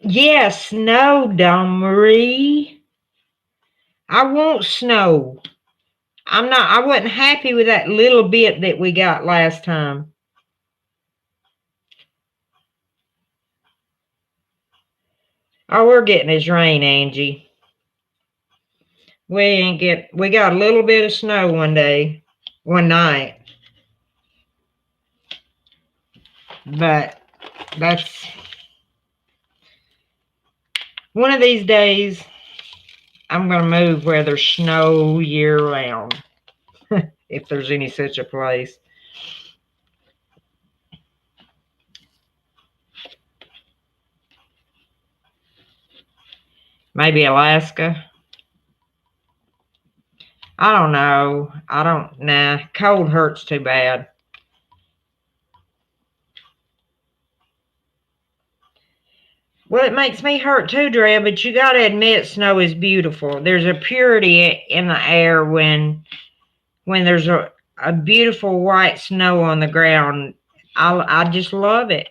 Yes, snow, Dawn Marie. I want snow. I wasn't happy with that little bit that we got last time. All we're getting is rain, Angie. We got a little bit of snow one night. But that's one of these days I'm going to move where there's snow year round. If there's any such a place. Maybe Alaska. I don't know. Nah. Cold hurts too bad. Well, it makes me hurt too, Drea, but you got to admit snow is beautiful. There's a purity in the air when there's a beautiful white snow on the ground. I just love it.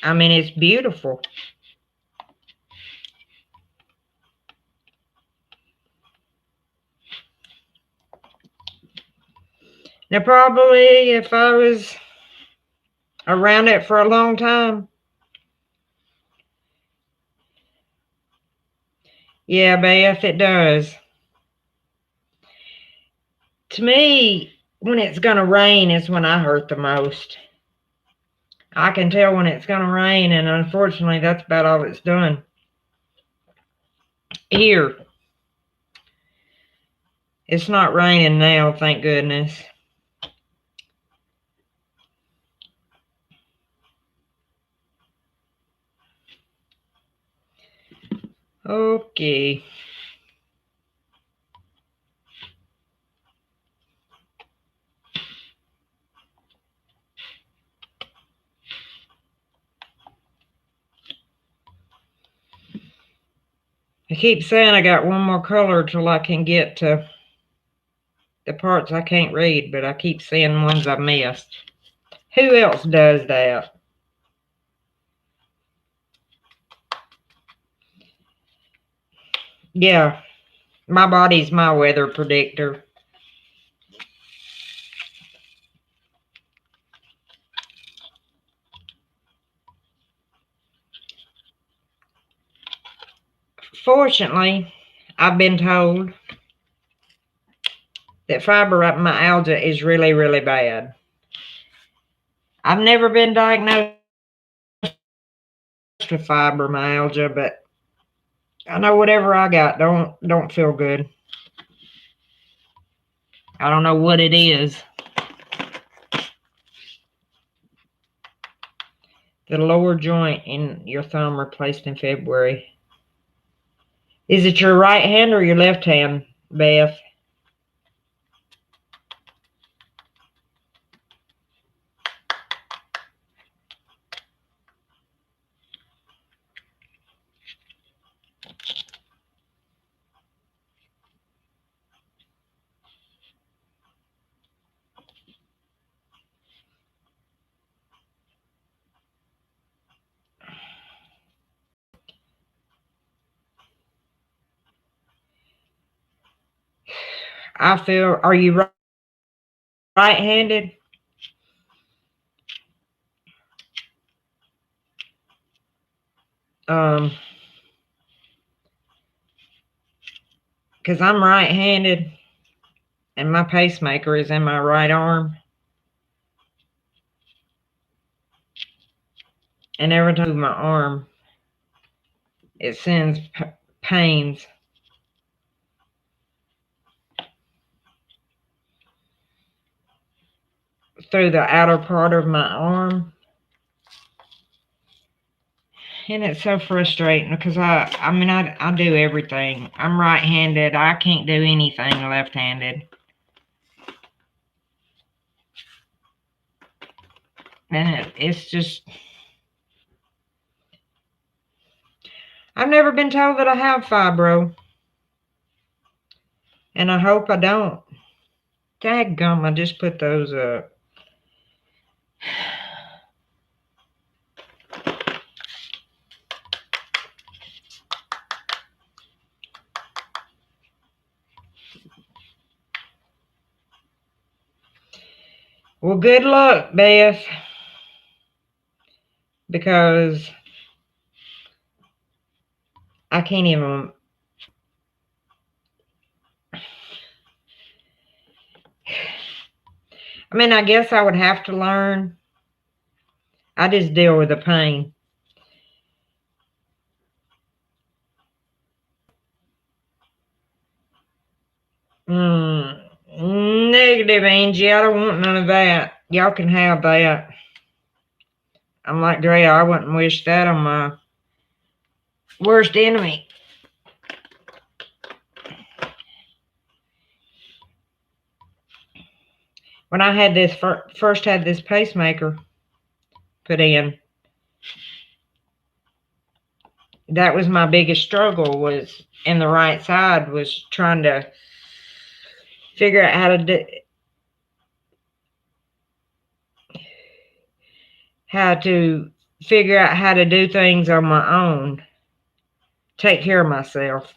I mean, it's beautiful. Now, probably if I was around it for a long time, yeah, Beth, it does. To me, when it's going to rain is when I hurt the most. I can tell when it's going to rain, and unfortunately, that's about all it's done. Here, it's not raining now, thank goodness. Okay. I keep saying I got one more color till I can get to the parts I can't read, but I keep seeing ones I missed. Who else does that? Yeah, my body's my weather predictor. Fortunately, I've been told that fibromyalgia is really, really bad. I've never been diagnosed with fibromyalgia, but I know whatever I got don't feel good. I don't know what it is. The lower joint in your thumb replaced in February. Is it your right hand or your left hand, Beth? I feel, are you right-handed? Because I'm right-handed and my pacemaker is in my right arm. And every time I move my arm, it sends pains through the outer part of my arm. And it's so frustrating because I do everything. I'm right-handed. I can't do anything left-handed. And it's just, I've never been told that I have fibro. And I hope I don't. Dadgum, I just put those up. Well, good luck, Beth. Because I can't even. I mean, I guess I would have to learn. I just deal with the pain. Negative, Angie. I don't want none of that. Y'all can have that. I'm like Draya. I wouldn't wish that on my worst enemy. when I had this first had this pacemaker put in, that was my biggest struggle, was in the right side, was trying to figure out how to do things on my own, take care of myself.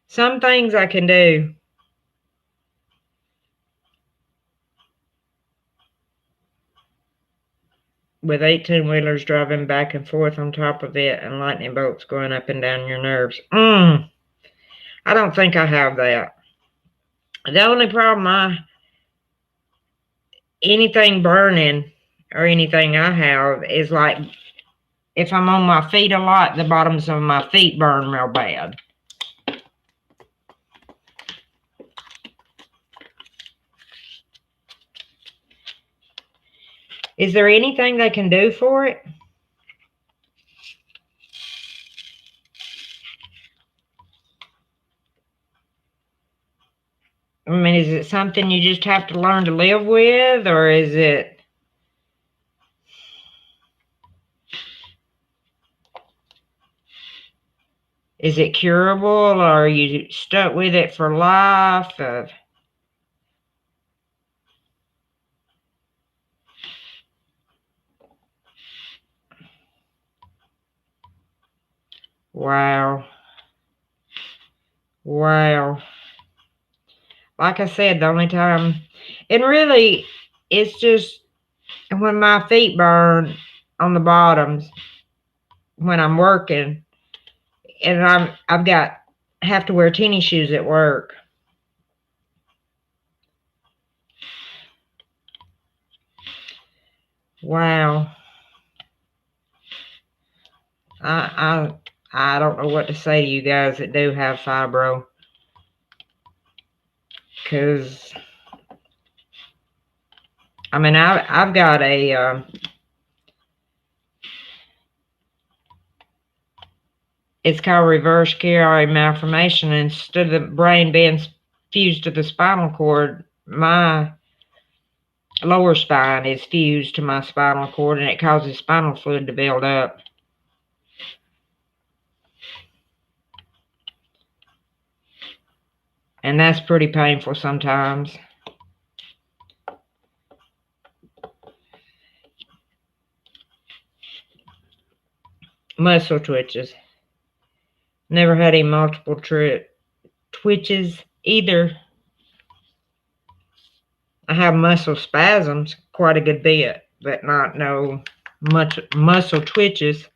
Some things I can do. With 18-wheelers driving back and forth on top of it and lightning bolts going up and down your nerves. I don't think I have that. The only problem anything burning or anything I have is like if I'm on my feet a lot, the bottoms of my feet burn real bad. Is there anything they can do for it? I mean, is it something you just have to learn to live with, or is it curable, or are you stuck with it for life? Wow. Wow. Like I said, the only time, and really, it's just when my feet burn on the bottoms when I'm working, and have to wear tennis shoes at work. Wow. I don't know what to say to you guys that do have fibro, because I mean I've got a it's called reverse Chiari malformation. Instead of the brain being fused to the spinal cord, my lower spine is fused to my spinal cord, and it causes spinal fluid to build up. And that's pretty painful sometimes. Muscle twitches. Never had any multiple twitches either. I have muscle spasms quite a good bit, but not no much muscle twitches.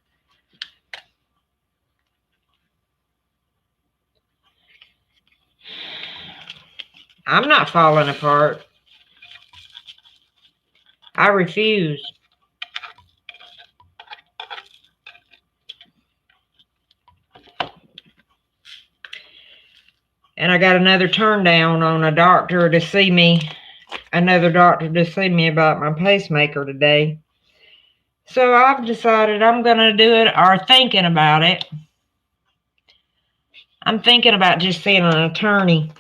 I'm not falling apart. I refuse. And I got another turn down on another doctor to see me about my pacemaker today. So I've decided I'm going to do it, or thinking about it. I'm thinking about just seeing an attorney.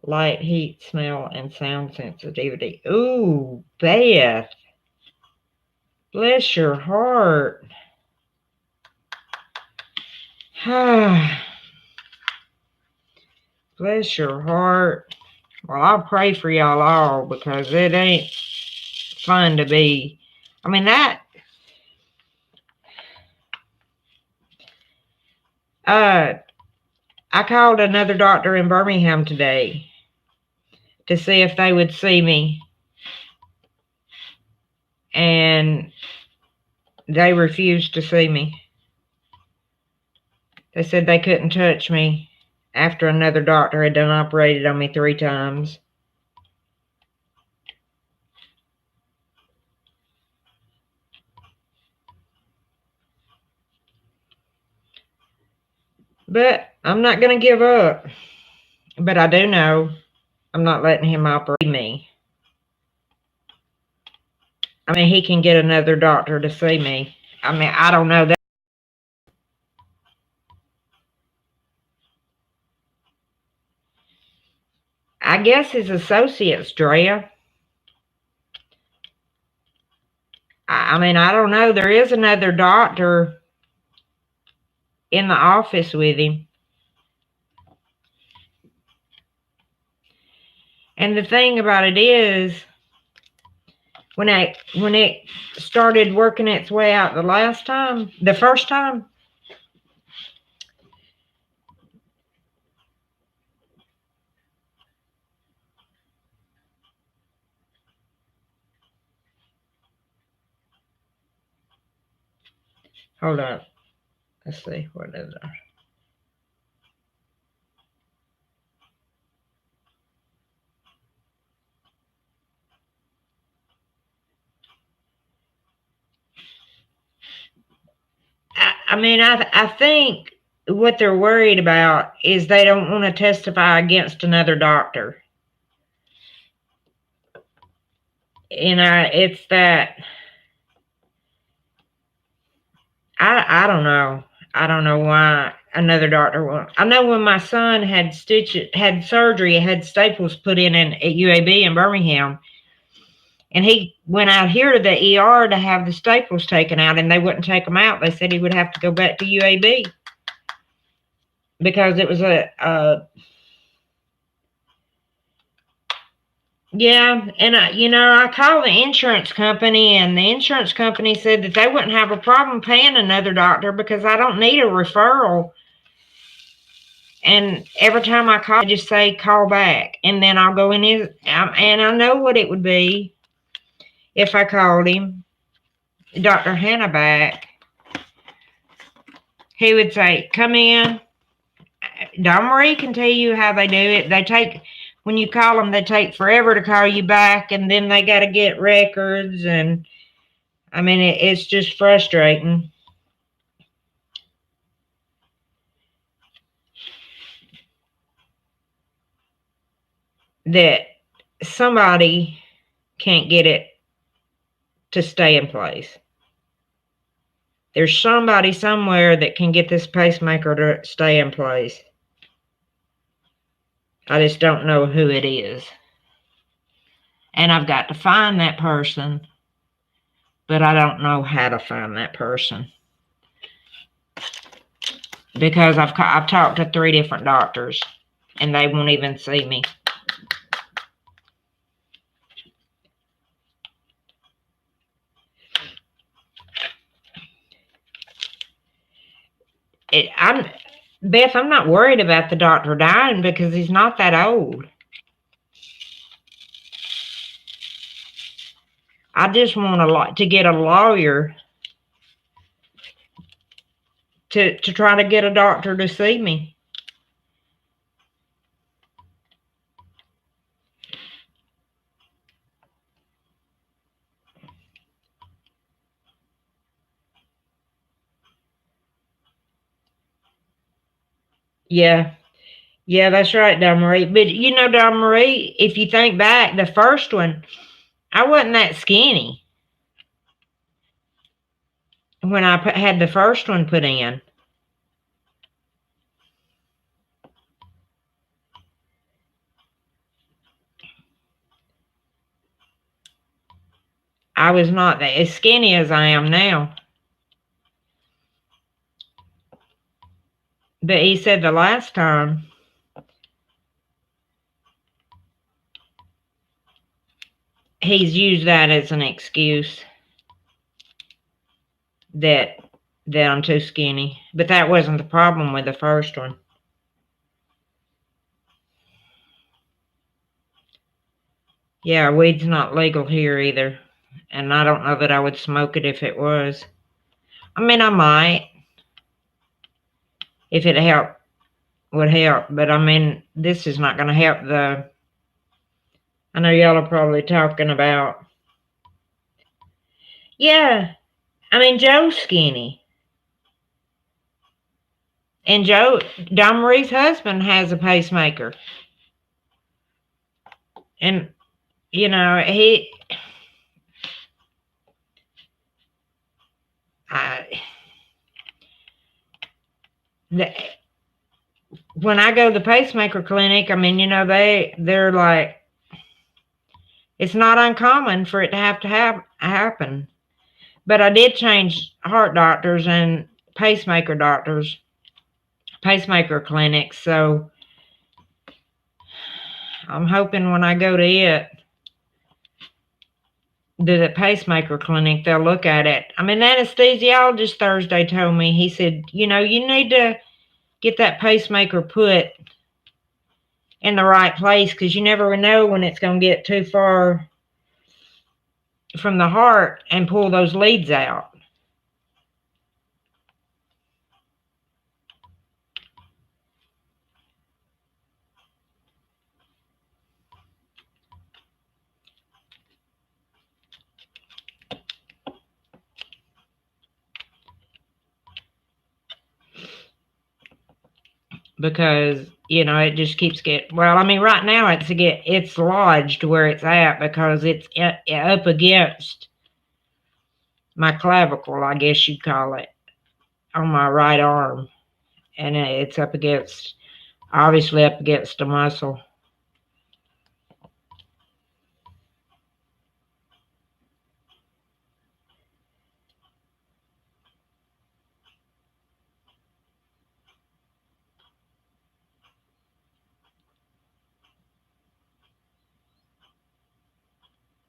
Light, heat, smell, and sound sensitivity. Ooh, Beth. Bless your heart. Bless your heart. Well, I'll pray for y'all all, because it ain't fun to be. I mean, I called another doctor in Birmingham today to see if they would see me, and they refused to see me. They said they couldn't touch me after another doctor had done operated on me 3 times. But I'm not going to give up. But I do know I'm not letting him operate me. I mean, he can get another doctor to see me. I mean, I don't know that. I guess his associate's Draya. I mean, I don't know. There is another doctor in the office with him. And the thing about it is, when it started working its way out the first time, hold up. Let's see, what is it? I mean, I think what they're worried about is they don't want to testify against another doctor. It's that, I don't know. I don't know why another doctor will. I know when my son had surgery, had staples put in at UAB in Birmingham, and he went out here to the ER to have the staples taken out, and they wouldn't take them out. They said he would have to go back to UAB because it was yeah, and I called the insurance company, and the insurance company said that they wouldn't have a problem paying another doctor because I don't need a referral. And every time I call, I just say call back, and then I'll go in his, and I know what it would be if I called him, Dr. Hannah back. He would say, "Come in." Dawn Marie can tell you how they do it. When you call them, they take forever to call you back, and then they got to get records, and I mean, it's just frustrating. That somebody can't get it to stay in place. There's somebody somewhere that can get this pacemaker to stay in place. I just don't know who it is. And I've got to find that person, but I don't know how to find that person. Because I've talked to 3 different doctors, and they won't even see me. Beth, I'm not worried about the doctor dying because he's not that old. I just want to get a lawyer to try to get a doctor to see me. Yeah. Yeah, that's right, Dawn Marie. But Dawn Marie, if you think back, the first one, I wasn't that skinny when I had the first one put in. I was not as skinny as I am now. But he said the last time he's used that as an excuse that I'm too skinny. But that wasn't the problem with the first one. Yeah, weed's not legal here either. And I don't know that I would smoke it if it was. I mean, I might. If it would help. But I mean, this is not going to help I know y'all are probably talking about. Yeah. I mean, Joe's skinny. And Dawn Marie's husband has a pacemaker. And, when I go to the pacemaker clinic, I mean, they're like, it's not uncommon for it to happen. But I did change heart doctors and pacemaker doctors, pacemaker clinics. So I'm hoping when I go to the pacemaker clinic, they'll look at it. I mean, the anesthesiologist Thursday told me, he said, you need to get that pacemaker put in the right place because you never know when it's going to get too far from the heart and pull those leads out. Because it just keeps getting, well, I mean, right now it's lodged where it's at because it's up against my clavicle, I guess you'd call it, on my right arm, and it's obviously up against the muscle.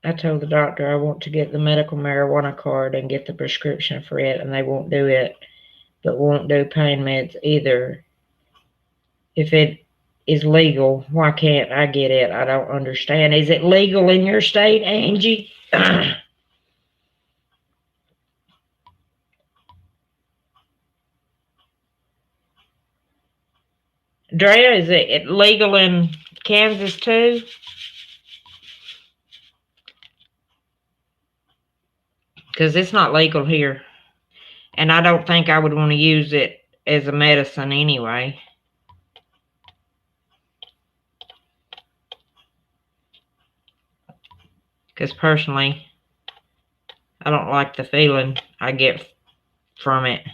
I told the doctor I want to get the medical marijuana card and get the prescription for it, and they won't do it, but won't do pain meds either. If it is legal, why can't I get it? I don't understand. Is it legal in your state, Angie? Draya, is it legal in Kansas too? Because it's not legal here. And I don't think I would want to use it as a medicine anyway. Because personally, I don't like the feeling I get from it.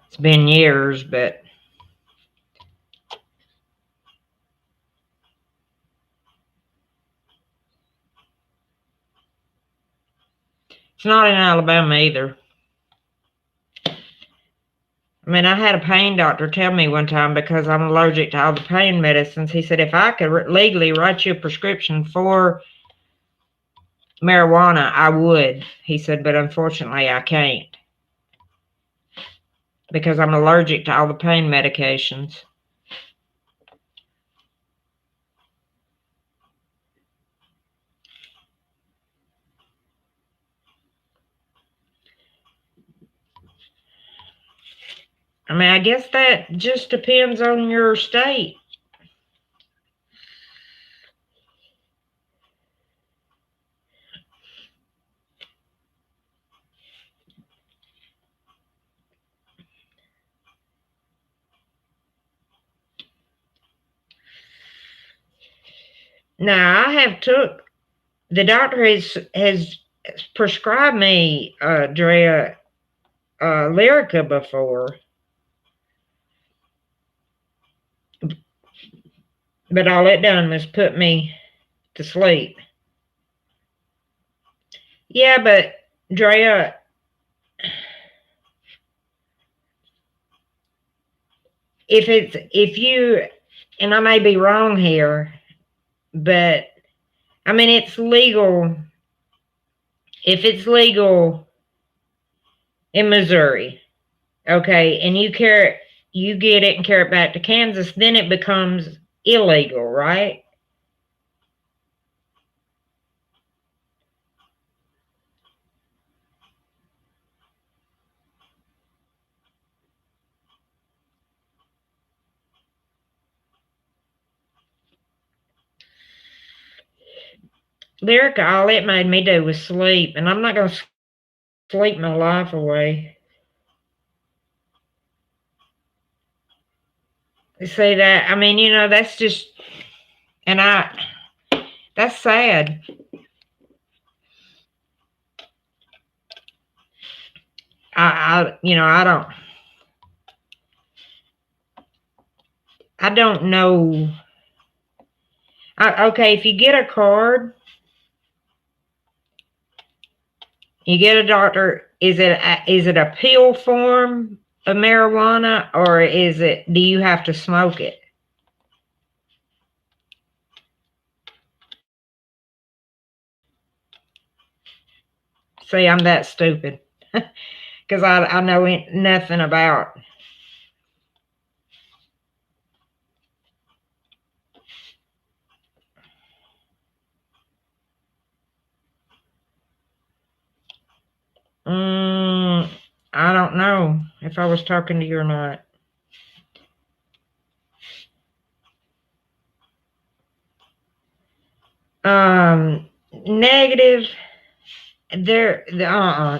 It's been years, but it's not in Alabama either. I mean, I had a pain doctor tell me one time, because I'm allergic to all the pain medicines, he said, if I could legally write you a prescription for marijuana, I would. He said, but unfortunately, I can't because I'm allergic to all the pain medications. I mean, I guess that just depends on your state. Now, the doctor has prescribed me Draya Lyrica before, but all it done was put me to sleep. Yeah, but Draya, if you, and I may be wrong here, but I mean, it's legal. If it's legal in Missouri, okay, and you get it and carry it back to Kansas, then it becomes illegal, right? Lyrica, all it made me do was sleep, and I'm not going to sleep my life away. See that? I mean, that's just, and that's sad. I don't. don't know. Okay, if you get a card, you get a doctor. Is it a pill form of marijuana, or do you have to smoke it? See, I'm that stupid because I know nothing about. I don't know if I was talking to you or not. Negative.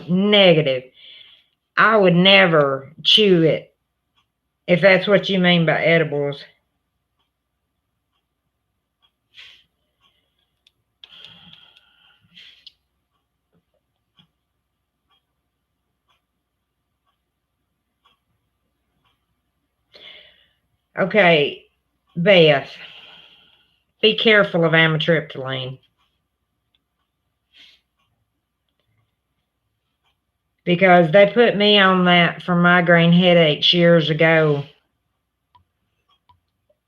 Negative. I would never chew it, if that's what you mean by edibles. Okay, Beth, be careful of amitriptyline, because they put me on that for migraine headaches years ago,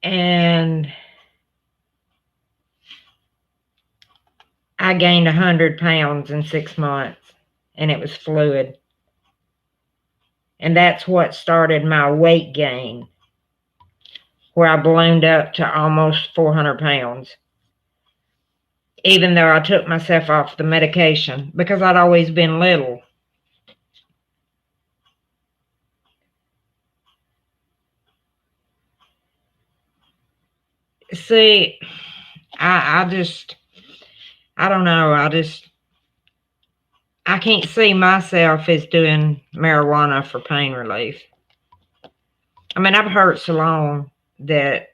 and I gained 100 pounds in 6 months, and it was fluid. And that's what started my weight gain, where I ballooned up to almost 400 pounds, even though I took myself off the medication because I'd always been little. See, I don't know. I can't see myself as doing marijuana for pain relief. I mean, I've hurt so long that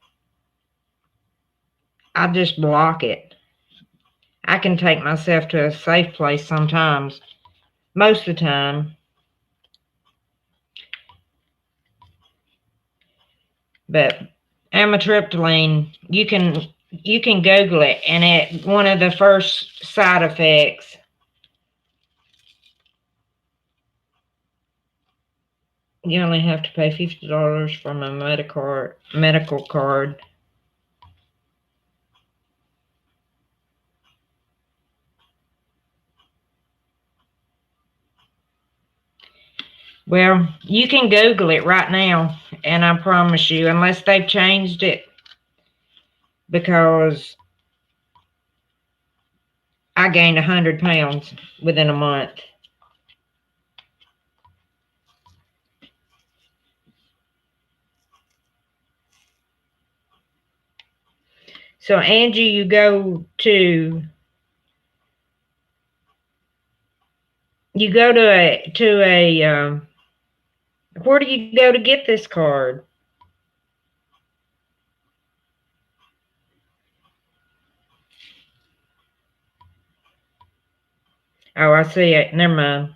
I just block it. I can take myself to a safe place sometimes, most of the time. But amitriptyline, you can Google it, and one of the first side effects. You only have to pay $50 from a medical card. Well, you can Google it right now, and I promise you, unless they've changed it, because I gained 100 pounds within a month. So, Angie, you go to a where do you go to get this card? Oh, I see it. Never mind.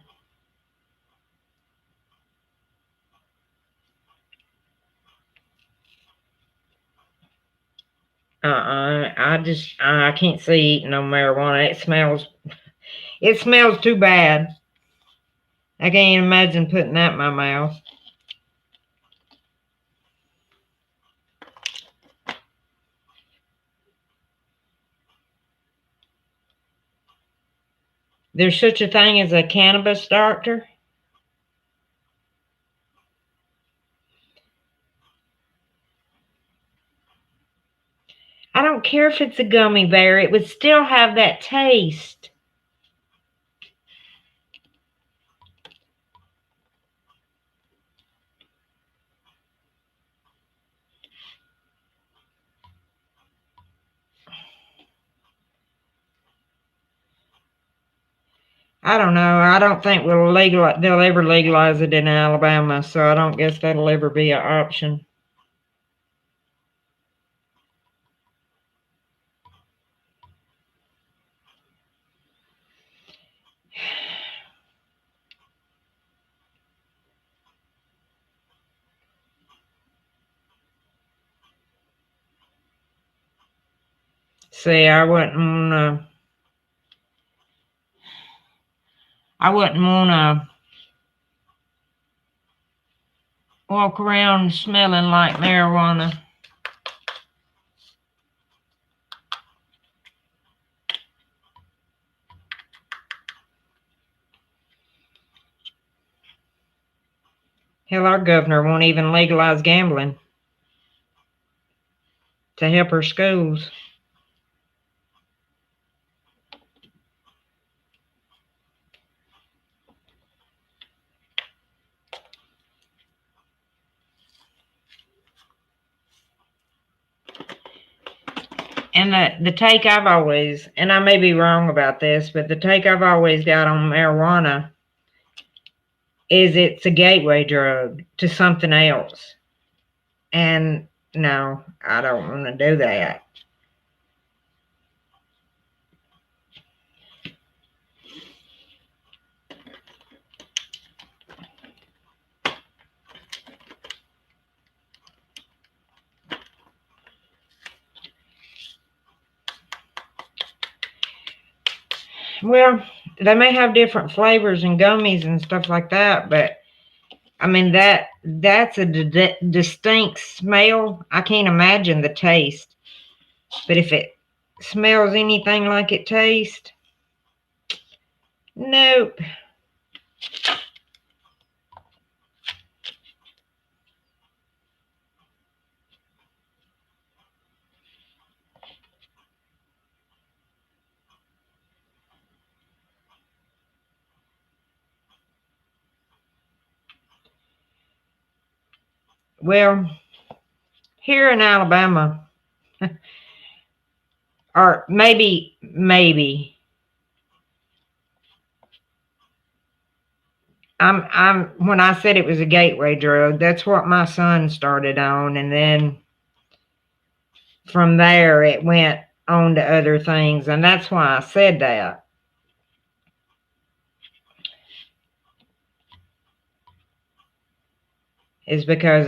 I can't see eating no marijuana. It smells too bad. I can't imagine putting that in my mouth. There's such a thing as a cannabis doctor. I don't care if it's a gummy bear. It would still have that taste. I don't know. I don't think they'll ever legalize it in Alabama, so I don't guess that'll ever be an option. see, I wouldn't wanna walk around smelling like marijuana. Hell, our governor won't even legalize gambling to help her schools. And the take I've always, and I may be wrong about this, but the take I've always got on marijuana is it's a gateway drug to something else. And no, I don't want to do that. Well, they may have different flavors and gummies and stuff like that, but I mean that's a distinct smell. I can't imagine the taste, but if it smells anything like it tastes, nope. Well, here in Alabama, or maybe I'm when I said it was a gateway drug, that's what my son started on, and then from there it went on to other things, and that's why I said that. Is because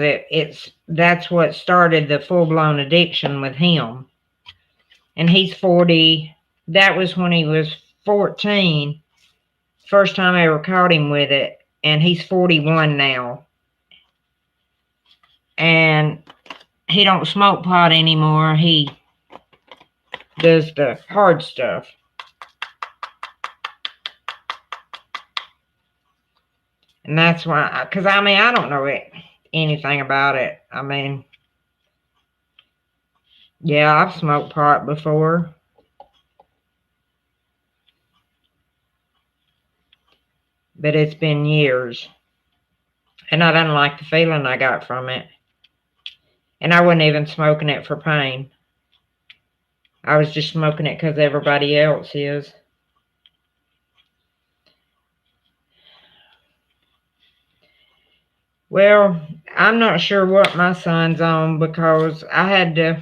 that's what started the full-blown addiction with him. And he's 40. That was when he was 14. First time I ever caught him with it, and he's 41 now. And he don't smoke pot anymore. He does the hard stuff. And that's why, because I mean, I don't know anything about it. I mean, yeah, I've smoked pot before. But it's been years. And I didn't like the feeling I got from it. And I wasn't even smoking it for pain. I was just smoking it because everybody else is. Well, I'm not sure what my son's on because I had to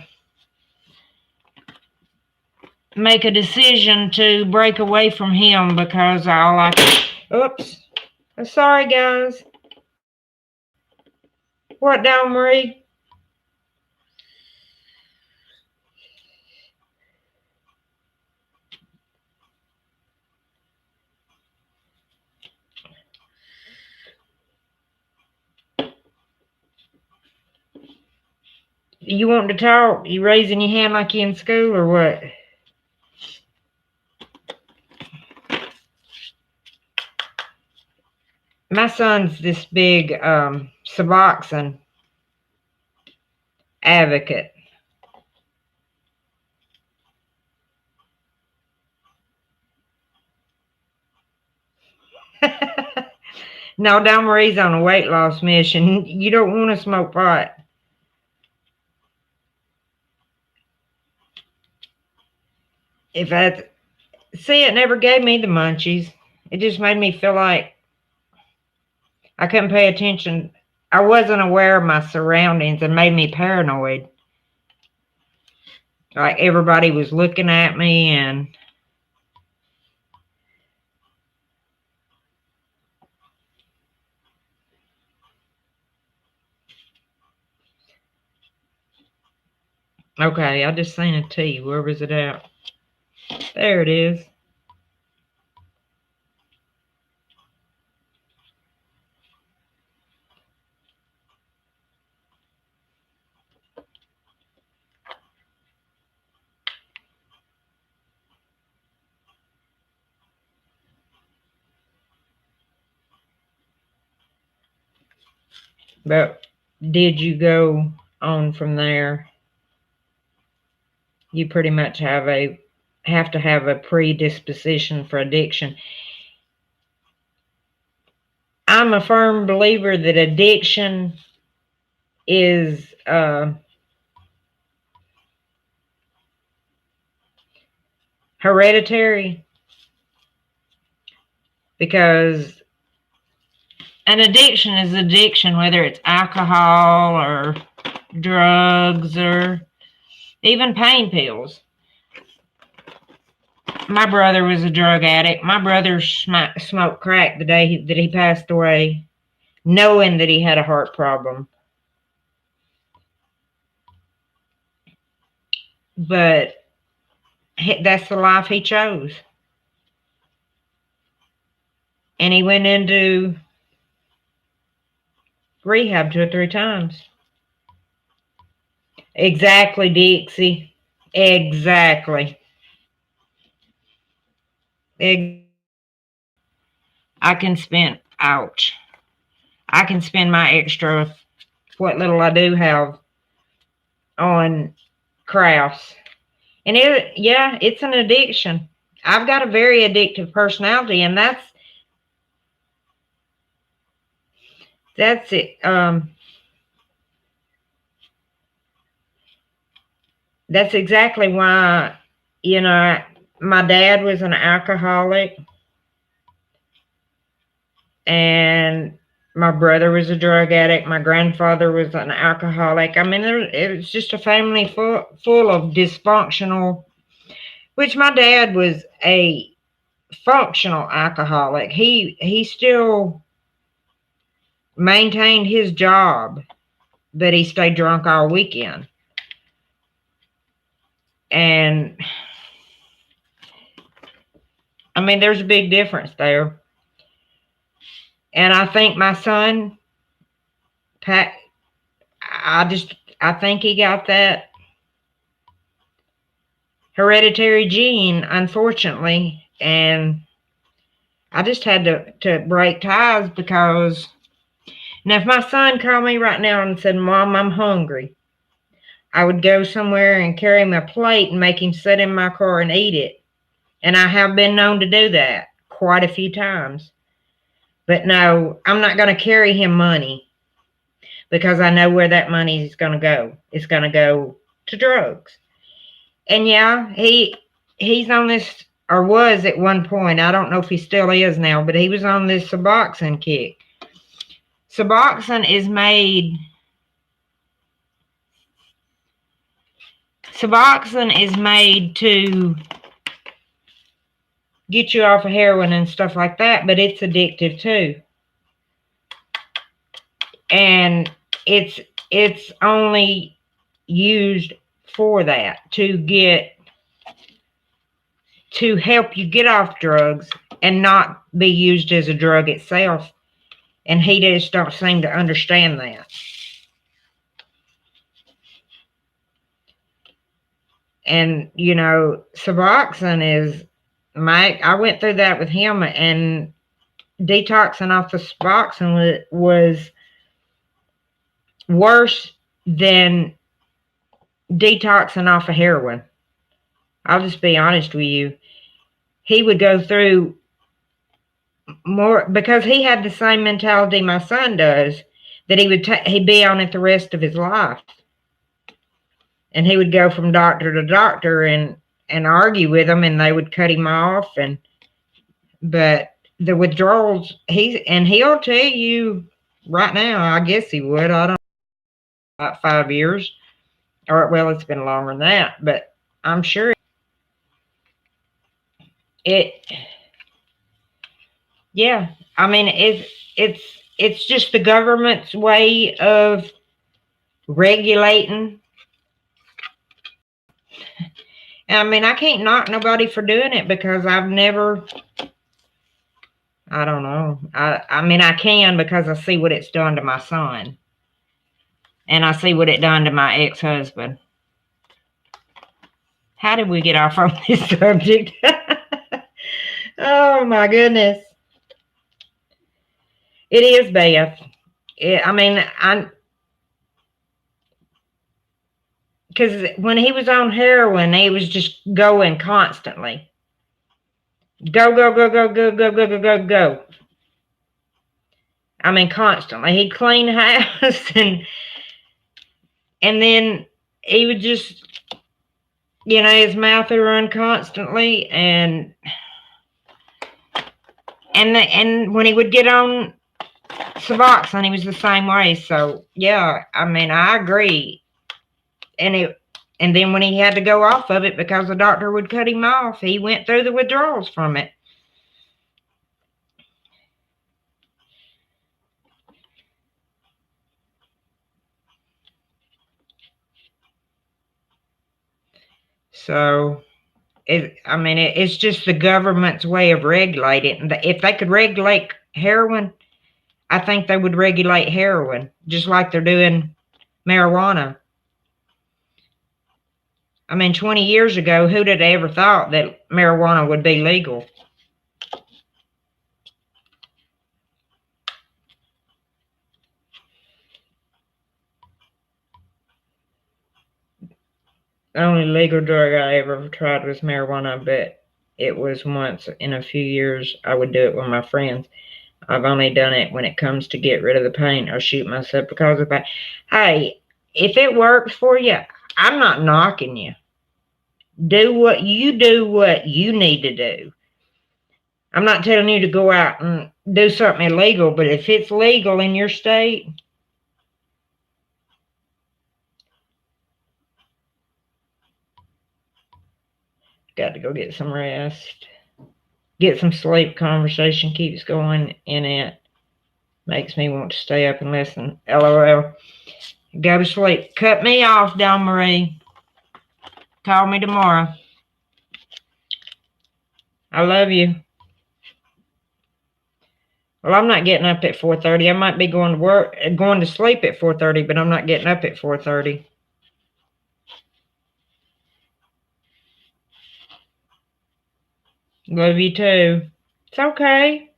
make a decision to break away from him because all I could... Oops. Sorry, guys. What, Dal Marie? You want to talk? You raising your hand like you in school or what? My son's this big Suboxone advocate. No, Dal Marie's on a weight loss mission. You don't want to smoke pot. If I see, it never gave me the munchies. It just made me feel like I couldn't pay attention. I wasn't aware of my surroundings and made me paranoid. Like everybody was looking at me and Okay, I just seen a T. Where was it at? There it is. But did you go on from there? You pretty much have to have a predisposition for addiction. I'm a firm believer that addiction is hereditary, because an addiction is addiction, whether it's alcohol or drugs or even pain pills. My brother was a drug addict. My brother smoked crack the day that he passed away, knowing that he had a heart problem. But that's the life he chose. And he went into rehab 2 or 3 times. Exactly, Dixie. Exactly. I can spend, ouch. I can spend my extra, what little I do have, on crafts. And it's an addiction. I've got a very addictive personality, and that's it. That's exactly why, you know, my dad was an alcoholic, and my brother was a drug addict. My grandfather was an alcoholic. I mean, it was just a family full of dysfunctional, which my dad was a functional alcoholic. He still maintained his job, but he stayed drunk all weekend. And I mean, there's a big difference there. And I think my son, Pat, I think he got that hereditary gene, unfortunately. And I just had to break ties, because now if my son called me right now and said, Mom, I'm hungry, I would go somewhere and carry him a plate and make him sit in my car and eat it. And I have been known to do that quite a few times. But no, I'm not going to carry him money, because I know where that money is going to go. It's going to go to drugs. And yeah, he's on this, or was at one point. I don't know if he still is now, but he was on this Suboxone kick. Suboxone is made. Suboxone is made to get you off of heroin and stuff like that, but it's addictive too. And it's only used for that, to help you get off drugs and not be used as a drug itself. And he just don't seem to understand that. And you know, Suboxone is I went through that with him, and detoxing off the Suboxone was worse than detoxing off of heroin. I'll just be honest with you. He would go through more, because he had the same mentality my son does, that he'd be on it the rest of his life. And he would go from doctor to doctor and argue with them, and they would cut him off. But the withdrawals, he'll tell you right now, I guess he would, I don't know, about 5 years, or well, it's been longer than that, but I'm sure it, yeah, I mean, it's just the government's way of regulating I mean, I can't knock nobody for doing it because I've never, I don't know. I mean, I can because I see what it's done to my son. And I see what it done to my ex-husband. How did we get off on this subject? Oh, my goodness. It is bad. I mean, because when he was on heroin, he was just going constantly. Go, go, go, go, go, go, go, go, go, go. I mean, constantly. He'd clean house and then he would just, his mouth would run constantly and when he would get on Suboxone, he was the same way. So yeah, I mean, I agree. And then when he had to go off of it because the doctor would cut him off, he went through the withdrawals from it. So, it's just the government's way of regulating. If they could regulate heroin, I think they would regulate heroin, just like they're doing marijuana. I mean, 20 years ago, who'd have ever thought that marijuana would be legal? The only legal drug I ever tried was marijuana, but it was once in a few years. I would do it with my friends. I've only done it when it comes to get rid of the pain or shoot myself because of that. Hey, if it works for you, I'm not knocking you. Do what you need to do. I'm not telling you to go out and do something illegal, but if it's legal in your state, got to go get some rest. Get some sleep. Conversation keeps going in it. Makes me want to stay up and listen. LOL. Go to sleep. Cut me off, Dawn Marie. Call me tomorrow. I love you. Well, I'm not getting up at 4:30. I might be going to sleep at 4:30, but I'm not getting up at 4:30. Love you too. It's okay.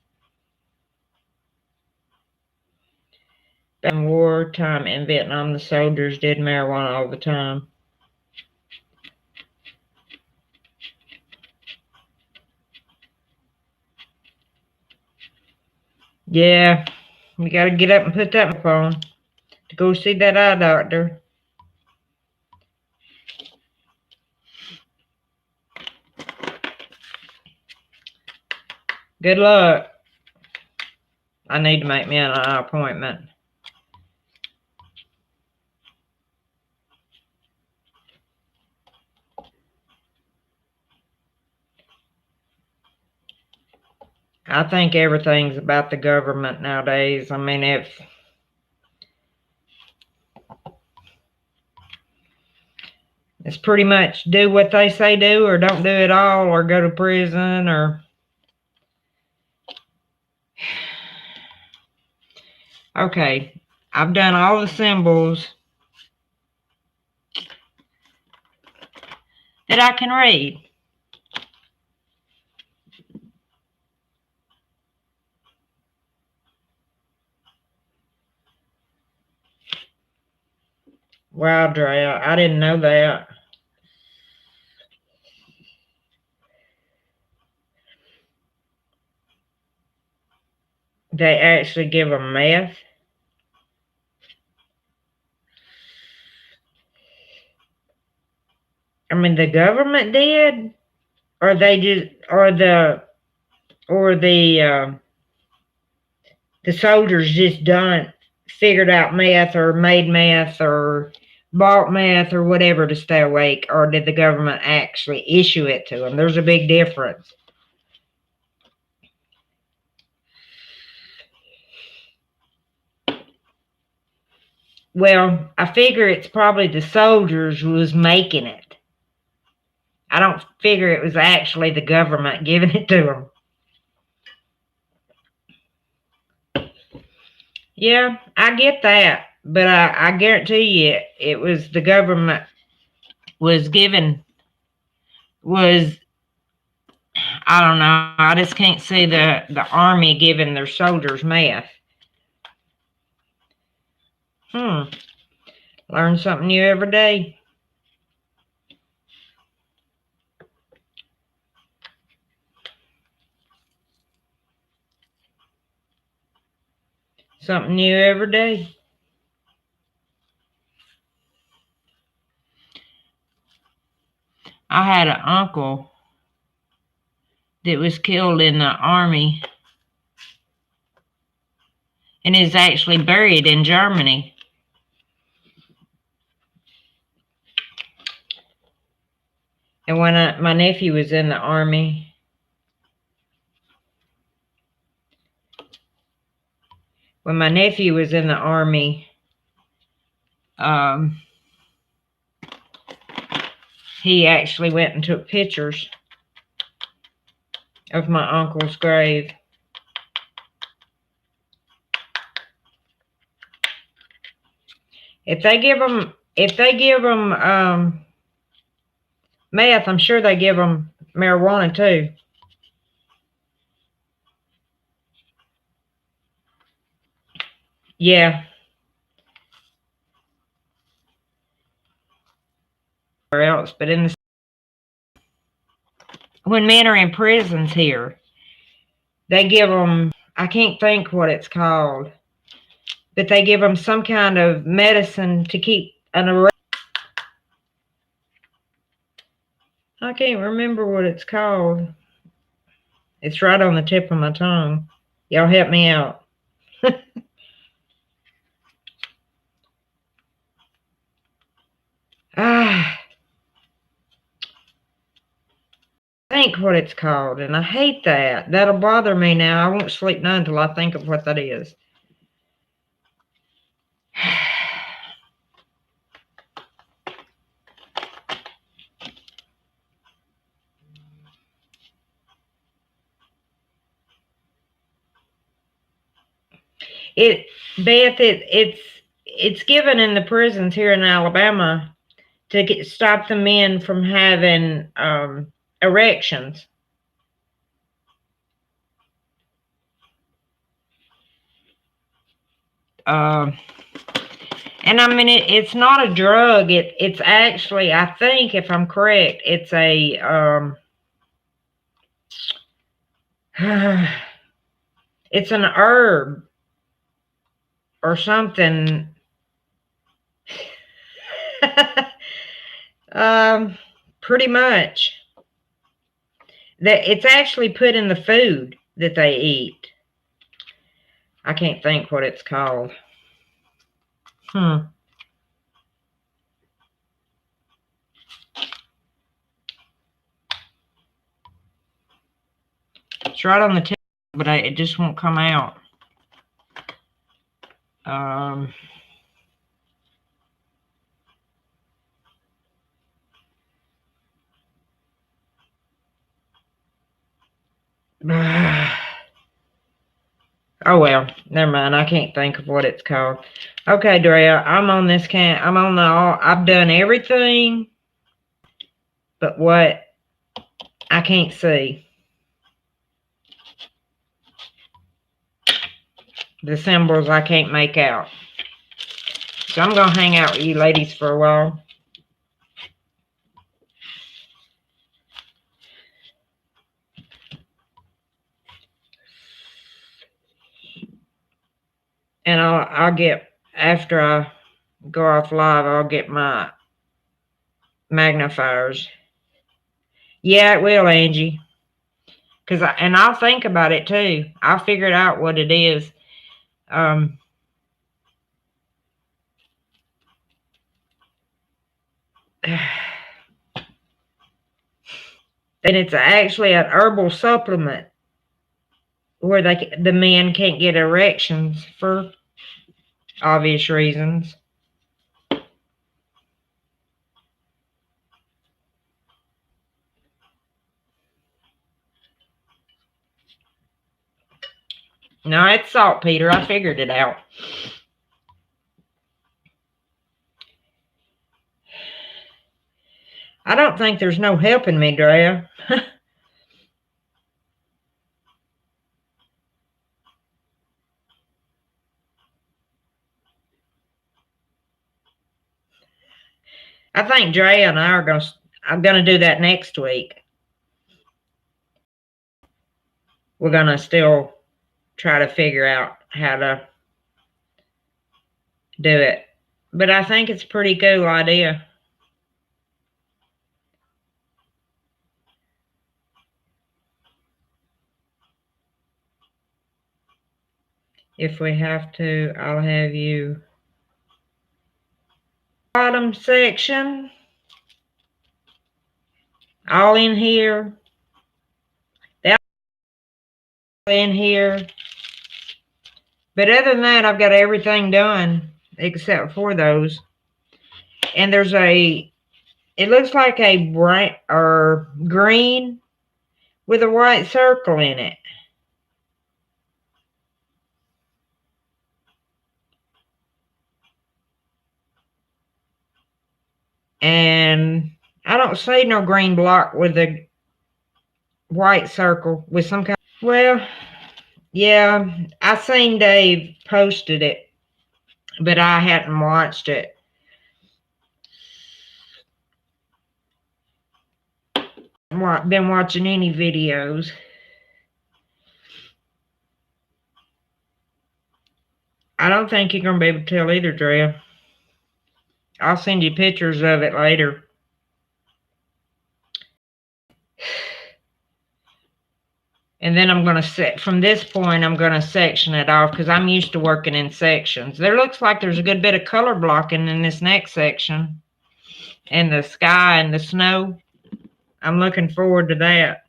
In wartime in Vietnam, the soldiers did marijuana all the time. Yeah, we got to get up and put that on to go see that eye doctor. Good luck. I need to make me an eye appointment. I think everything's about the government nowadays. I mean, if it's pretty much do what they say do or don't do it all or go to prison or... Okay, I've done all the symbols that I can read. Wow, Draya, I didn't know that. They actually give them meth. I mean, the government did, or they just, the soldiers just figured out meth or made meth or bought meth or whatever to stay awake, or did the government actually issue it to them? There's a big difference. Well, I figure it's probably the soldiers was making it. I don't figure it was actually the government giving it to them. Yeah, I get that, but I guarantee you it was the government was giving, was, I don't know, I just can't see the army giving their soldiers meth. Learn something new every day. Something new every day. I had an uncle that was killed in the army and is actually buried in Germany. And when my nephew was in the army, he actually went and took pictures of my uncle's grave. If they give them meth, I'm sure they give them marijuana too. Yeah. Or else, but when men are in prisons here, they give them, I can't think what it's called, but they give them some kind of medicine to keep an erection. I can't remember what it's called. It's right on the tip of my tongue. Y'all help me out. I think what it's called, and I hate that. That'll bother me now. I won't sleep none until I think of what that is. Beth, it's given in the prisons here in Alabama to stop the men from having erections. And I mean, it's not a drug. It's actually, I think, if I'm correct, it's a it's an herb or something. Pretty much. That it's actually put in the food that they eat. I can't think what it's called. It's right on the tip, but it just won't come out. Oh well, never mind. I can't think of what it's called. Okay, Draya, I'm on this I'm on I've done everything but what I can't see. The symbols I can't make out. So I'm gonna hang out with you ladies for a while. And I'll get, after I go off live, I'll get my magnifiers. Yeah, it will, Angie. And I'll think about it too. I'll figure out what it is. And it's actually an herbal supplement where the men can't get erections for obvious reasons. No, it's saltpeter. I figured it out. I don't think there's no helping me, Draya. I think Draya and I are I'm gonna do that next week. We're gonna still try to figure out how to do it. But I think it's a pretty cool idea. If we have to, I'll have you bottom section all in here. That in here. But other than that, I've got everything done except for those. And there's it looks like a bright or green with a white circle in it. And I don't see no green block with a white circle with some kind. Well, yeah, I seen Dave posted it, but I hadn't watched it. Been watching any videos. I don't think you're gonna be able to tell either, Drea. I'll send you pictures of it later. And then I'm going to from this point, I'm going to section it off because I'm used to working in sections. There looks like there's a good bit of color blocking in this next section. And the sky and the snow. I'm looking forward to that.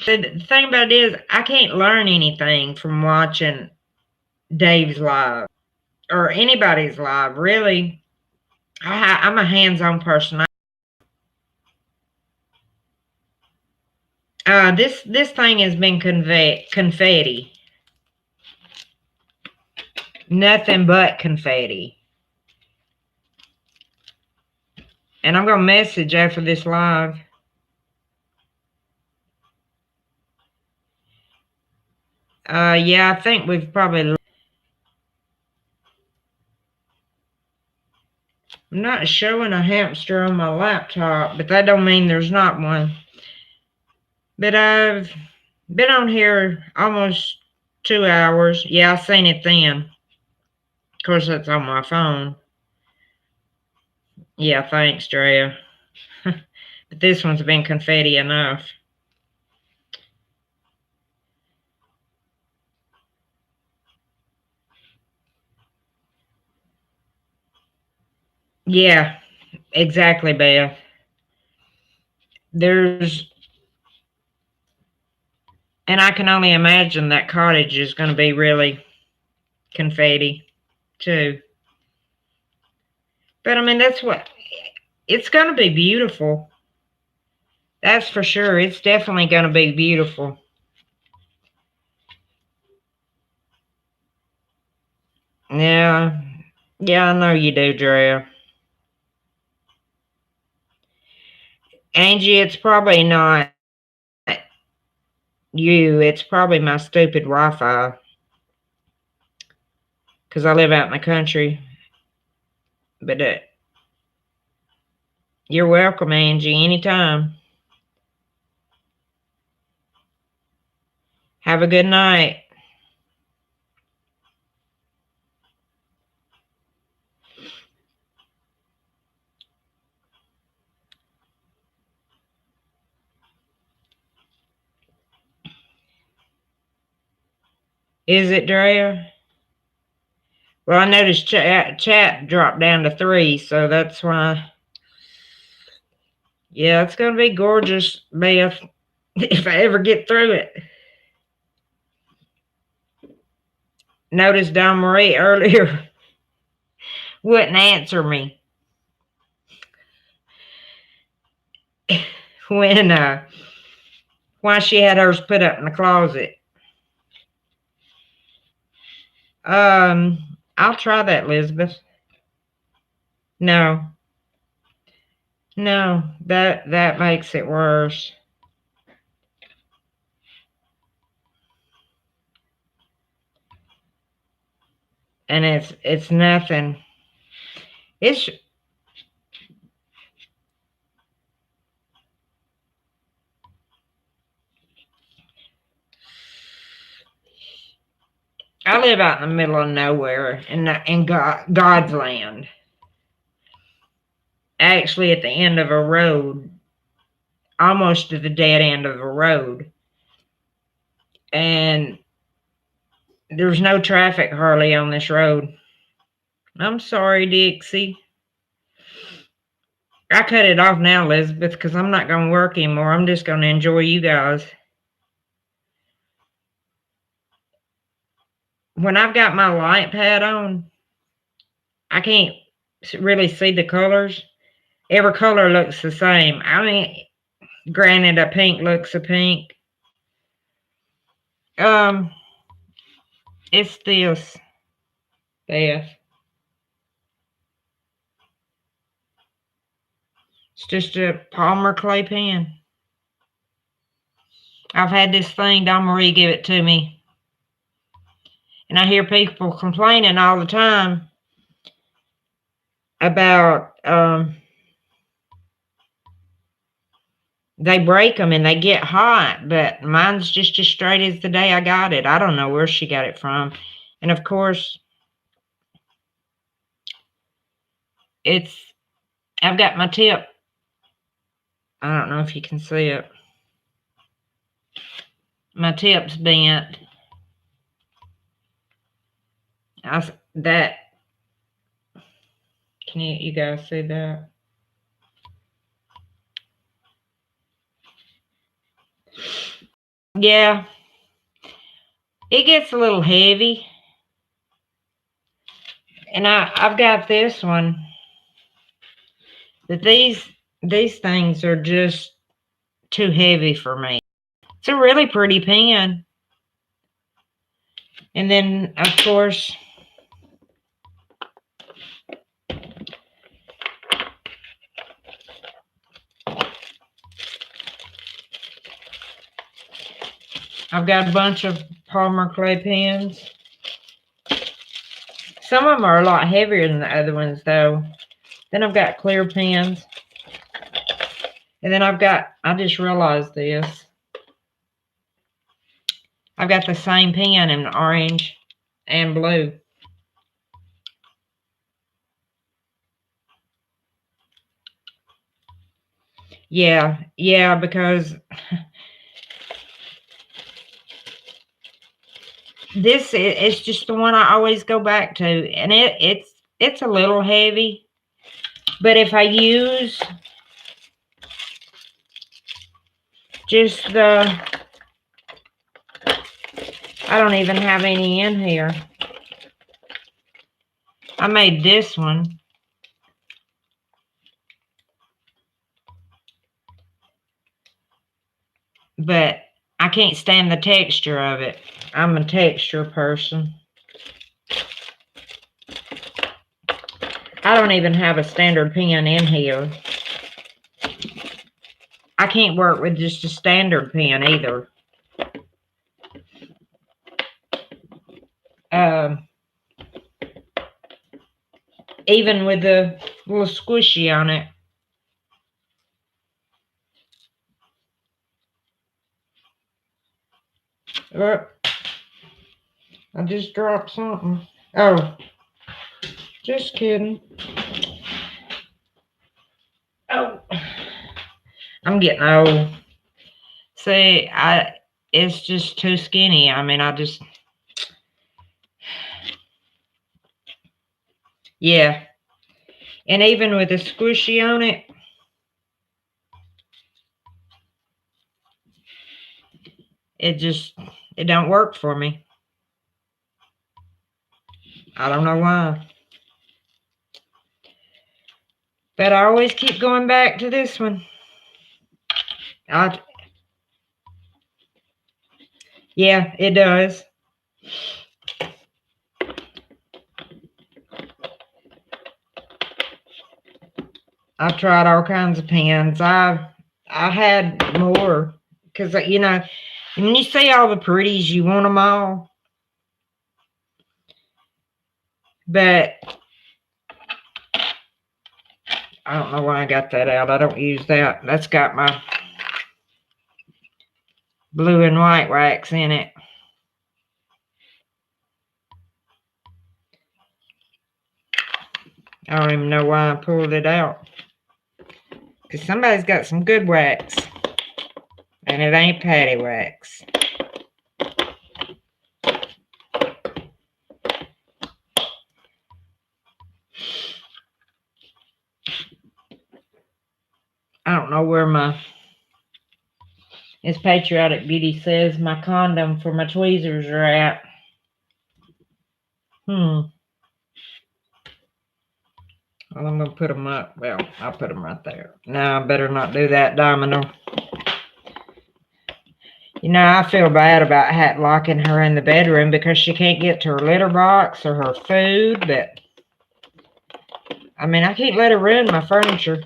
The thing about it is, I can't learn anything from watching Dave's live or anybody's live, really. I'm a hands-on person. This thing has been confetti. Nothing but confetti. And I'm going to message after this live. Yeah, I think we've probably... I'm not showing a hamster on my laptop, but that don't mean there's not one. But I've been on here almost 2 hours. Yeah, I seen it then. Of course, that's on my phone. Yeah, thanks, Drea. But this one's been confetti enough. Yeah, exactly, Beth. And I can only imagine that cottage is going to be really confetti, too. But, I mean, it's going to be beautiful. That's for sure. It's definitely going to be beautiful. Yeah. Yeah, I know you do, Drea. Angie, it's probably not you. It's probably my stupid Wi-Fi. Because I live out in the country. But you're welcome, Angie, anytime. Have a good night. Is it, Drea? Well, I noticed chat dropped down to 3, so that's why. Yeah, it's going to be gorgeous, Beth, if I ever get through it. Noticed Dawn Marie earlier wouldn't answer me when why she had hers put up in the closet. I'll try that, Elizabeth. No. No, that makes it worse. And it's nothing. It's I live out in the middle of nowhere in God's land. Actually, at the end of a road, almost to the dead end of the road. And there's no traffic hardly on this road. I'm sorry, Dixie. I cut it off now, Elizabeth, because I'm not going to work anymore. I'm just going to enjoy you guys. When I've got my light pad on, I can't really see the colors. Every color looks the same. I mean, granted, a pink looks a pink. It's this, Beth. It's just a Palmer clay pen. I've had this thing, Don Marie give it to me. And I hear people complaining all the time about they break them and they get hot, but mine's just as straight as the day I got it. I don't know where she got it from. And of course, I've got my tip. I don't know if you can see it. My tip's bent. Can you guys see that? Yeah. It gets a little heavy. And I've got this one. But these things are just too heavy for me. It's a really pretty pen. And then, of course, I've got a bunch of Palmer clay pens. Some of them are a lot heavier than the other ones, though. Then I've got clear pens. And then I just realized this. I've got the same pen in orange and blue. Yeah, because this is just the one I always go back to, and it's a little heavy, but if I use just I don't even have any in here. I made this one. But I can't stand the texture of it. I'm a texture person. I don't even have a standard pen in here. I can't work with just a standard pen either. Even with the little squishy on it. I just dropped something. Oh, just kidding. Oh, I'm getting old. See, it's just too skinny. I mean, yeah. And even with the squishy on it, it don't work for me. I don't know why. But I always keep going back to this one. Yeah, it does. I've tried all kinds of pens. I had more because, you know, when you see all the pretties, you want them all. But I don't know why I got that out. I don't use that. That's got my blue and white wax in it. I don't even know why I pulled it out. Because somebody's got some good wax. And it ain't patty wax. I don't know where It's Patriotic Beauty says my condom for my tweezers are at. Well, I'm going to put them up. Well, I'll put them right there. No, I better not do that, Domino. You know, I feel bad about locking her in the bedroom because she can't get to her litter box or her food, but I mean, I can't let her ruin my furniture.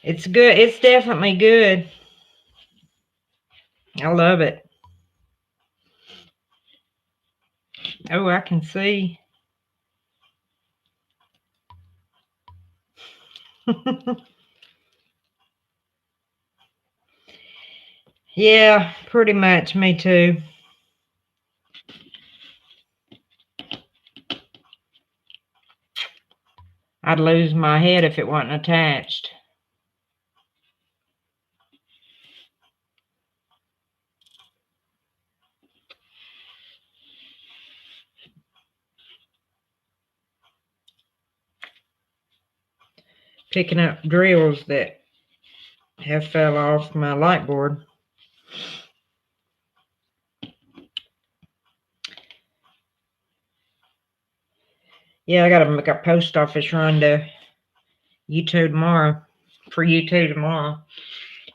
It's good. It's definitely good. I love it. Oh, I can see. Yeah, pretty much. Me too. I'd lose my head if it wasn't attached. Picking up drills that have fell off my light board. Yeah, I got to make a post office run to U2 tomorrow. For U2 tomorrow.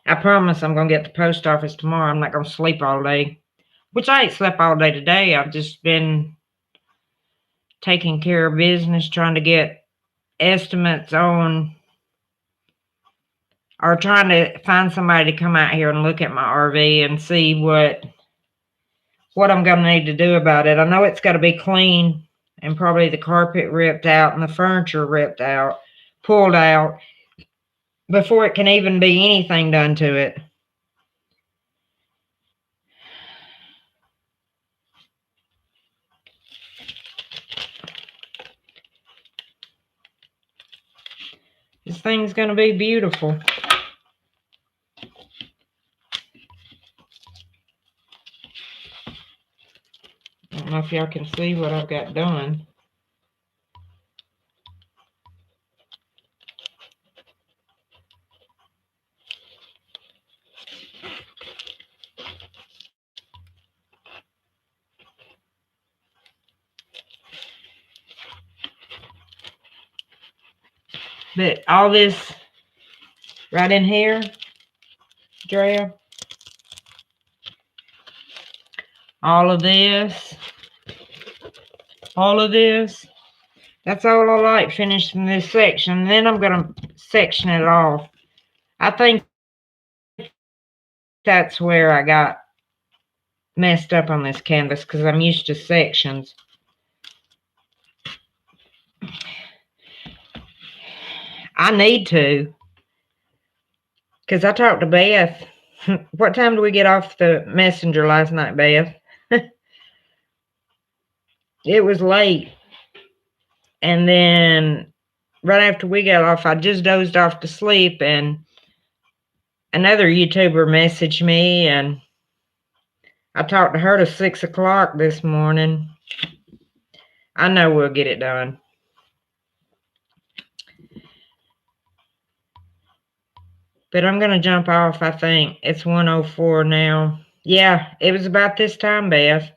I promise I'm going to get to the post office tomorrow. I'm not going to sleep all day. Which I ain't slept all day today. I've just been taking care of business, trying to get estimates on, or trying to find somebody to come out here and look at my RV and see what I'm going to need to do about it. I know it's got to be clean and probably the carpet ripped out and the furniture ripped out, pulled out, before it can even be anything done to it. This thing's going to be beautiful. I don't know if y'all can see what I've got done. But all this right in here, Draya, all of this, that's all I like finished in this section. And then I'm going to section it off. I think that's where I got messed up on this canvas because I'm used to sections. I need to, because I talked to Beth. What time did we get off the messenger last night, Beth? It was late. And then right after we got off, I just dozed off to sleep, and another YouTuber messaged me, and I talked to her to 6 o'clock this morning. I know we'll get it done. But I'm going to jump off, I think. It's 1:04 now. Yeah, it was about this time, Beth.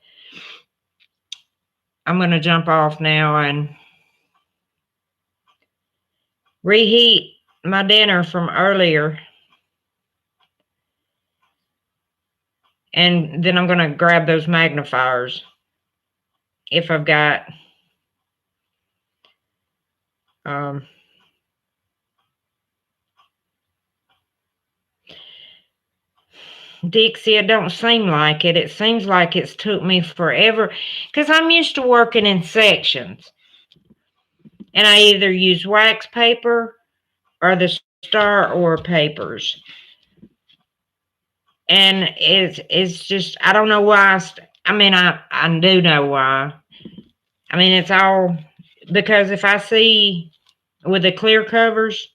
I'm going to jump off now and reheat my dinner from earlier. And then I'm going to grab those magnifiers. If I've got Dixie, it don't seem like it. It seems like it's took me forever because I'm used to working in sections. And I either use wax paper or the Star Ore papers. And it's just, I don't know why. I do know why. I mean, it's all because if I see with the clear covers,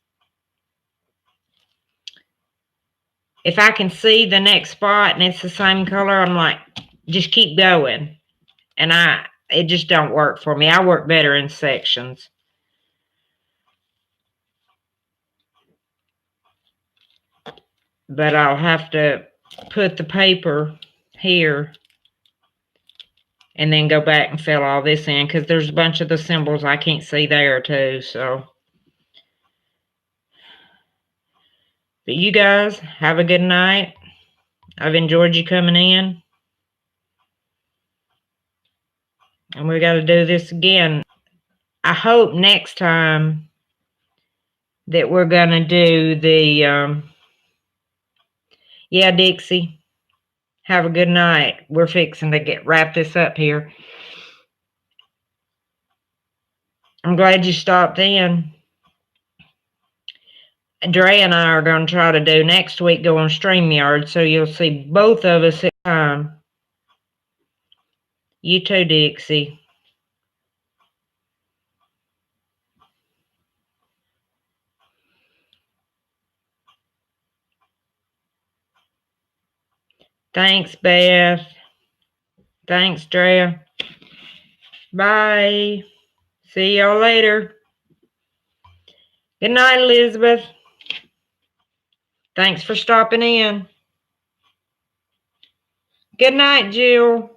if I can see the next spot and it's the same color, I'm like, just keep going. And it just don't work for me. I work better in sections. But I'll have to put the paper here and then go back and fill all this in because there's a bunch of the symbols I can't see there too. So, but you guys have a good night. I've enjoyed you coming in. And we got to do this again. I hope next time that we're going to do the, yeah, Dixie, have a good night. We're fixing to wrap this up here. I'm glad you stopped in. Draya and I are going to try to do next week, go on StreamYard, so you'll see both of us at a time. You too, Dixie. Thanks, Beth. Thanks, Draya. Bye. See y'all later. Good night, Elizabeth. Thanks for stopping in. Good night, Jill.